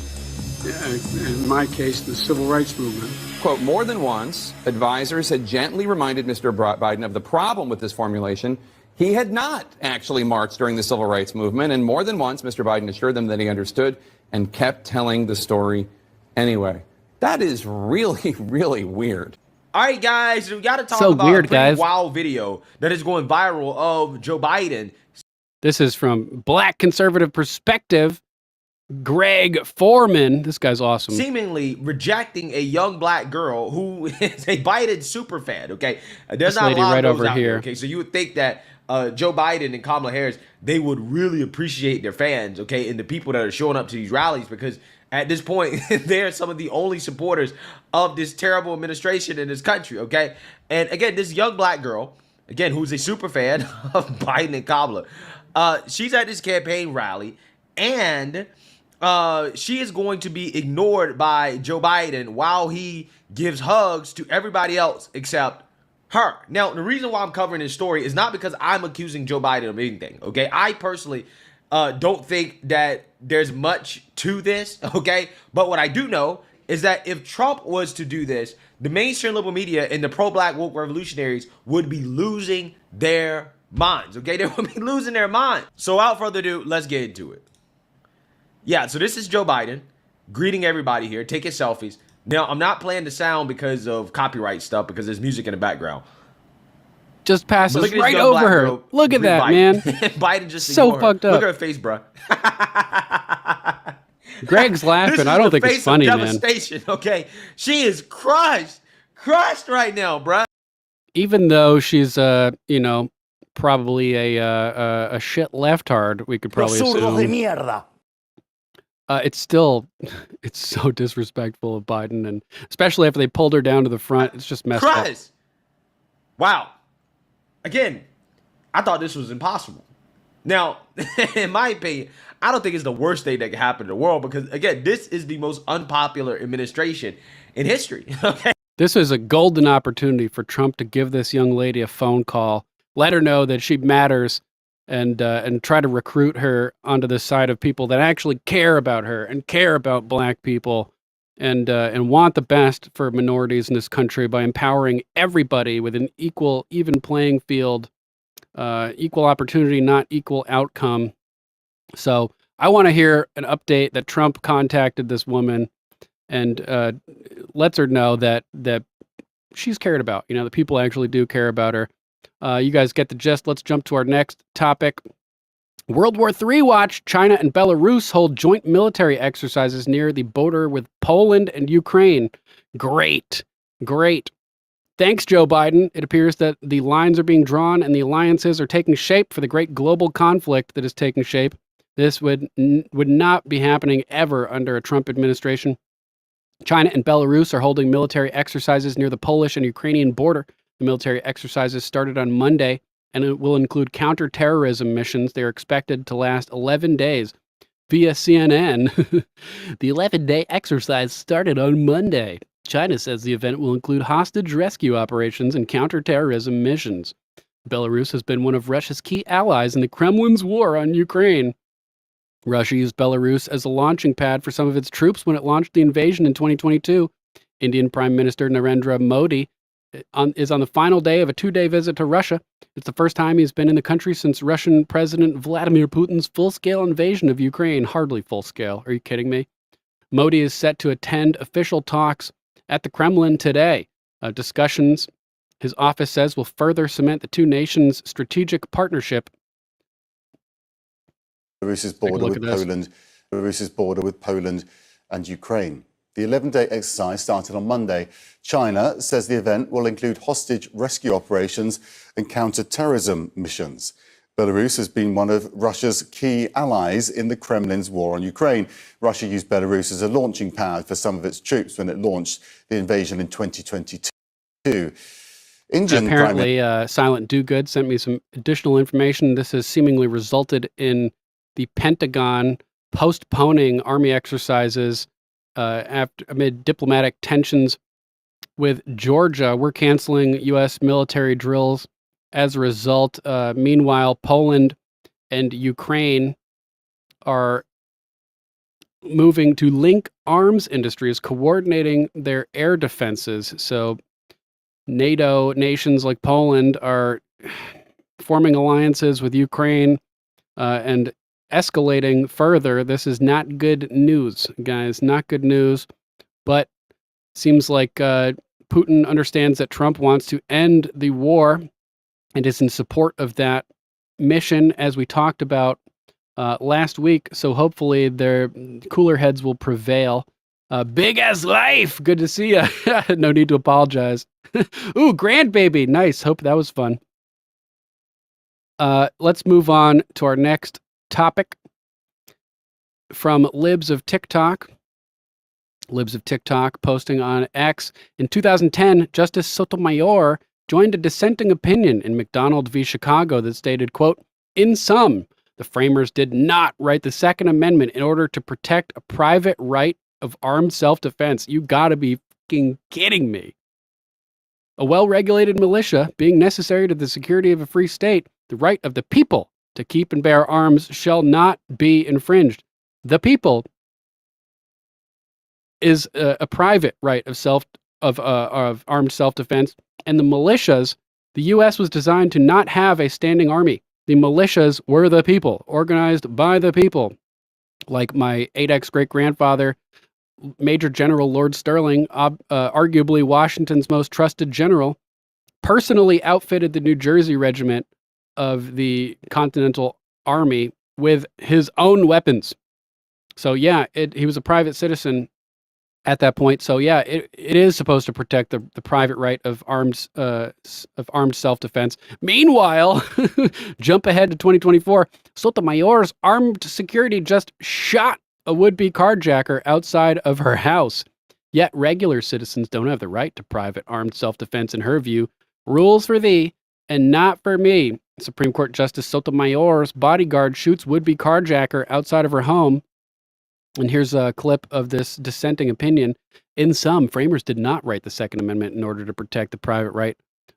in my case, in the civil rights movement. Quote, more than once, advisors had gently reminded Mr. Biden of the problem with this formulation. He had not actually marched during the civil rights movement, and more than once, Mr. Biden assured them that he understood and kept telling the story anyway. That is really, really weird. All right, guys, we got to talk So about weird, a pretty guys. wild video that is going viral of Joe Biden. This is from Black Conservative Perspective. Greg Foreman, this guy's awesome. Seemingly rejecting a young black girl who is a Biden super fan. Okay, there's This not a lady lot right of those over out here. there. Okay, so you would think that Joe Biden and Kamala Harris, they would really appreciate their fans. Okay, and the people that are showing up to these rallies, because at this point, they're some of the only supporters of this terrible administration in this country, okay? And again, this young black girl, again, who's a super fan of Biden and Kamala, she's at this campaign rally, and she is going to be ignored by Joe Biden while he gives hugs to everybody else except her. Now, the reason why I'm covering this story is not because I'm accusing Joe Biden of anything, okay? I personally don't think that there's much to this, okay? But what I do know is that if Trump was to do this, the mainstream liberal media and the pro-black woke revolutionaries would be losing their minds, okay? They would be losing their minds. So without further ado, let's get into it. Yeah, so this is Joe Biden greeting everybody here, taking selfies. Now, I'm not playing the sound because of copyright stuff, because there's music in the background. Just passes right over her. Look at that, man. Biden just so fucked up. Look at her face, bro. Greg's laughing. I don't think it's funny, man. Devastation, okay? She is crushed right now, bro. Even though she's, probably a shit leftard, we could probably assume. It's still, it's so disrespectful of Biden, and especially after they pulled her down to the front, it's just messed up. Wow. Again, I thought this was impossible. Now, in my opinion, I don't think it's the worst thing that could happen in the world because, again, this is the most unpopular administration in history. Okay. This is a golden opportunity for Trump to give this young lady a phone call, let her know that she matters, and try to recruit her onto the side of people that actually care about her and care about black people and want the best for minorities in this country by empowering everybody with an even playing field, equal opportunity, not equal outcome. So I want to hear an update that Trump contacted this woman and lets her know that she's cared about. The people actually do care about her. You guys get the gist. Let's jump to our next topic. World War III watch. China and Belarus hold joint military exercises near the border with Poland and Ukraine. Great. Thanks, Joe Biden. It appears that the lines are being drawn and the alliances are taking shape for the great global conflict that is taking shape. This would not be happening ever under a Trump administration. China and Belarus are holding military exercises near the Polish and Ukrainian border. The military exercises started on Monday, and it will include counterterrorism missions. They are expected to last 11 days. Via CNN, the 11-day exercise started on Monday. China says the event will include hostage rescue operations and counterterrorism missions. Belarus has been one of Russia's key allies in the Kremlin's war on Ukraine. Russia used Belarus as a launching pad for some of its troops when it launched the invasion in 2022. Indian Prime Minister Narendra Modi is on the final day of a 2-day visit to Russia. It's the first time he's been in the country since Russian President Vladimir Putin's full-scale invasion of Ukraine. Hardly full-scale. Are you kidding me? Modi is set to attend official talks at the Kremlin today. Discussions, his office says, will further cement the two nations' strategic partnership. Belarus's border with Poland and Ukraine. The 11-day exercise started on Monday. China says the event will include hostage rescue operations and counter-terrorism missions. Belarus has been one of Russia's key allies in the Kremlin's war on Ukraine. Russia used Belarus as a launching pad for some of its troops when it launched the invasion in 2022. Apparently, Silent Do-Good sent me some additional information. This has seemingly resulted in the Pentagon postponing army exercises amid diplomatic tensions with Georgia. We're canceling U.S. military drills as a result. Meanwhile, Poland and Ukraine are moving to link arms industries, coordinating their air defenses. So NATO nations like Poland are forming alliances with Ukraine and escalating further. This is not good news, guys. Not good news. But seems like Putin understands that Trump wants to end the war and is in support of that mission, as we talked about last week. So hopefully their cooler heads will prevail. Big as life. Good to see you. No need to apologize. Ooh, grandbaby. Nice. Hope that was fun. Let's move on to our next topic from Libs of TikTok. Libs of TikTok posting on X. In 2010, Justice Sotomayor joined a dissenting opinion in McDonald v. Chicago that stated, quote, "In sum, The framers did not write the Second Amendment in order to protect a private right of armed self-defense. You gotta be fucking kidding me. A well-regulated militia being necessary to the security of a free state, the right of the people to keep and bear arms shall not be infringed. The people is a private right of armed self-defense, and the militias, the U.S. was designed to not have a standing army. The militias were the people, organized by the people. Like my 8X great-grandfather, Major General Lord Sterling, arguably Washington's most trusted general, personally outfitted the New Jersey Regiment of the Continental Army with his own weapons. So yeah, he was a private citizen at that point. So yeah, it is supposed to protect the private right of armed self-defense. Meanwhile, jump ahead to 2024, Sotomayor's armed security just shot a would-be carjacker outside of her house. Yet regular citizens don't have the right to private armed self-defense in her view. Rules for thee and not for me. Supreme Court Justice Sotomayor's bodyguard shoots would-be carjacker outside of her home. And here's a clip of this dissenting opinion. In sum, framers did not write the Second Amendment in order to protect the private right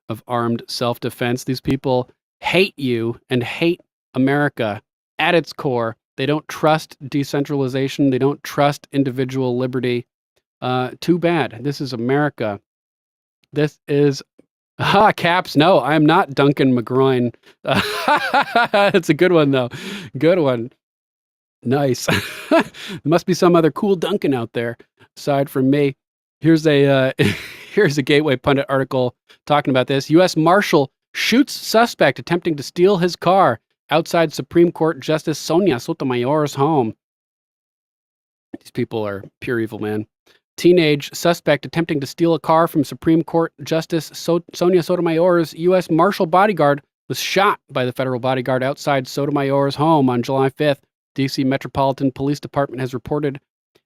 of armed self-defense. These people hate you and hate America at its core. They don't trust decentralization. They don't trust individual liberty. Too bad. This is America. This is... Caps, no, I'm not Duncan McGroin. That's a good one, though. Good one. Nice. There must be some other cool Duncan out there aside from me. Here's a Gateway Pundit article talking about this. U.S. Marshal shoots suspect attempting to steal his car outside Supreme Court Justice Sonia Sotomayor's home. These people are pure evil, man. Teenage suspect attempting to steal a car from Supreme Court Justice Sonia Sotomayor's U.S. Marshal bodyguard was shot by the federal bodyguard outside Sotomayor's home on July 5th. D.C. Metropolitan Police Department has reported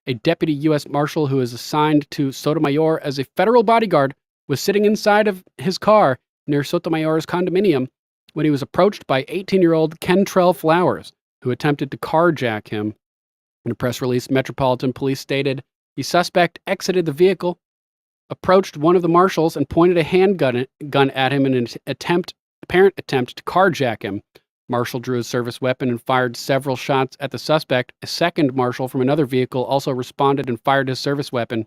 a deputy U.S. Marshal who is assigned to Sotomayor as a federal bodyguard was sitting inside of his car near Sotomayor's condominium when he was approached by 18-year-old Kentrell Flowers, who attempted to carjack him. In a press release, Metropolitan Police stated the suspect exited the vehicle, approached one of the marshals, and pointed a handgun at him in an apparent attempt to carjack him. Marshal drew his service weapon and fired several shots at the suspect. A second marshal from another vehicle also responded and fired his service weapon.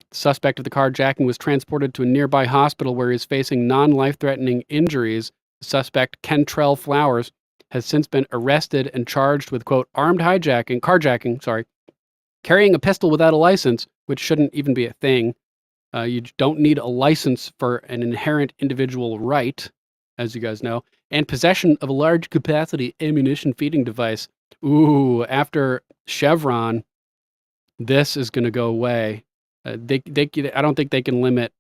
The suspect of the carjacking was transported to a nearby hospital where he is facing non-life-threatening injuries. The suspect, Kentrell Flowers, has since been arrested and charged with, quote, carjacking, carrying a pistol without a license, which shouldn't even be a thing. You don't need a license for an inherent individual right, as you guys know, and possession of a large capacity ammunition feeding device. Ooh, after Chevron, this is going to go away. I don't think they can limit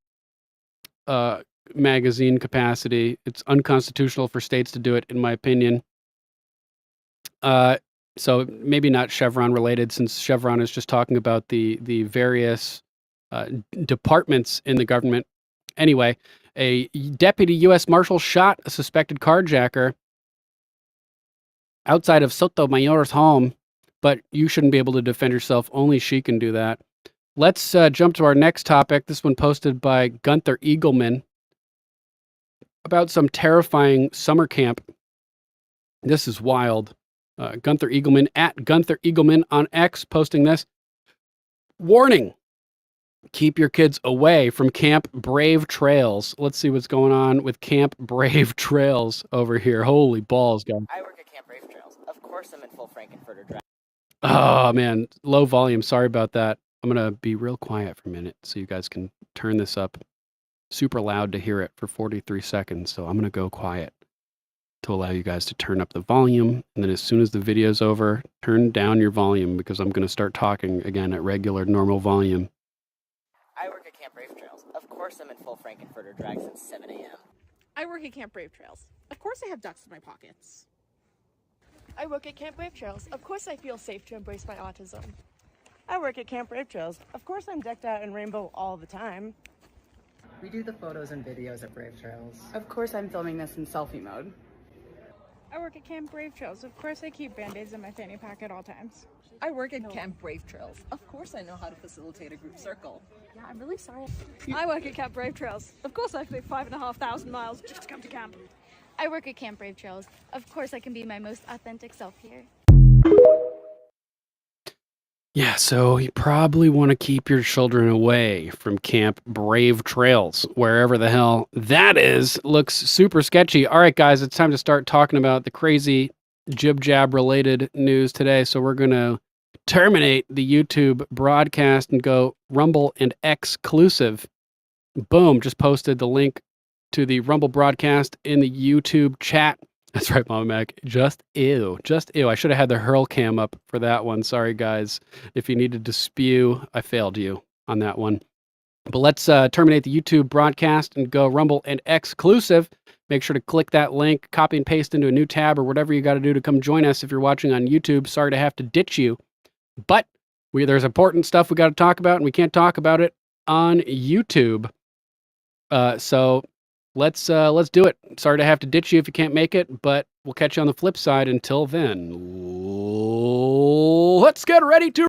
magazine capacity. It's unconstitutional for states to do it, in my opinion. So maybe not Chevron related, since Chevron is just talking about the various departments in the government. Anyway, a deputy U.S. Marshal shot a suspected carjacker outside of Sotomayor's home, but you shouldn't be able to defend yourself. Only she can do that. Let's jump to our next topic. This one posted by Gunther Eagleman about some terrifying summer camp. This is wild. Gunther Eagleman at Gunther Eagleman on X posting this. Warning. Keep your kids away from Camp Brave Trails. Let's see what's going on with Camp Brave Trails over here. Holy balls, guys. I work at Camp Brave Trails. Of course I'm in full Frankenfurter dress. Oh, man. Low volume. Sorry about that. I'm going to be real quiet for a minute so you guys can turn this up super loud to hear it for 43 seconds. So I'm going to go quiet to allow you guys to turn up the volume. And then as soon as the video's over, turn down your volume because I'm going to start talking again at regular, normal volume. I work at Camp Brave Trails. Of course I'm in full Frankenfurter drag since 7 a.m. I work at Camp Brave Trails. Of course I have ducks in my pockets. I work at Camp Brave Trails. Of course I feel safe to embrace my autism. I work at Camp Brave Trails. Of course I'm decked out in rainbow all the time. We do the photos and videos at Brave Trails. Of course I'm filming this in selfie mode. I work at Camp Brave Trails. Of course I keep Band-Aids in my fanny pack at all times. I work at Camp Brave Trails. Of course I know how to facilitate a group circle. Yeah, I'm really sorry. I work at Camp Brave Trails. Of course I have to make 5,500 miles just to come to camp. I work at Camp Brave Trails. Of course I can be my most authentic self here. Yeah, so you probably want to keep your children away from Camp Brave Trails, wherever the hell that is. Looks super sketchy. All right, guys, it's time to start talking about the crazy jib-jab related news today. So we're going to terminate the YouTube broadcast and go Rumble and exclusive. Boom, just posted the link to the Rumble broadcast in the YouTube chat. That's right, Mama Mac. Just ew. Just ew. I should have had the hurl cam up for that one. Sorry, guys. If you needed to spew, I failed you on that one. But let's terminate the YouTube broadcast and go Rumble and exclusive. Make sure to click that link, copy and paste into a new tab or whatever you got to do to come join us if you're watching on YouTube. Sorry to have to ditch you. But there's important stuff we got to talk about, and we can't talk about it on YouTube. So let's do it. Sorry to have to ditch you if you can't make it, but we'll catch you on the flip side. Until then, let's get ready to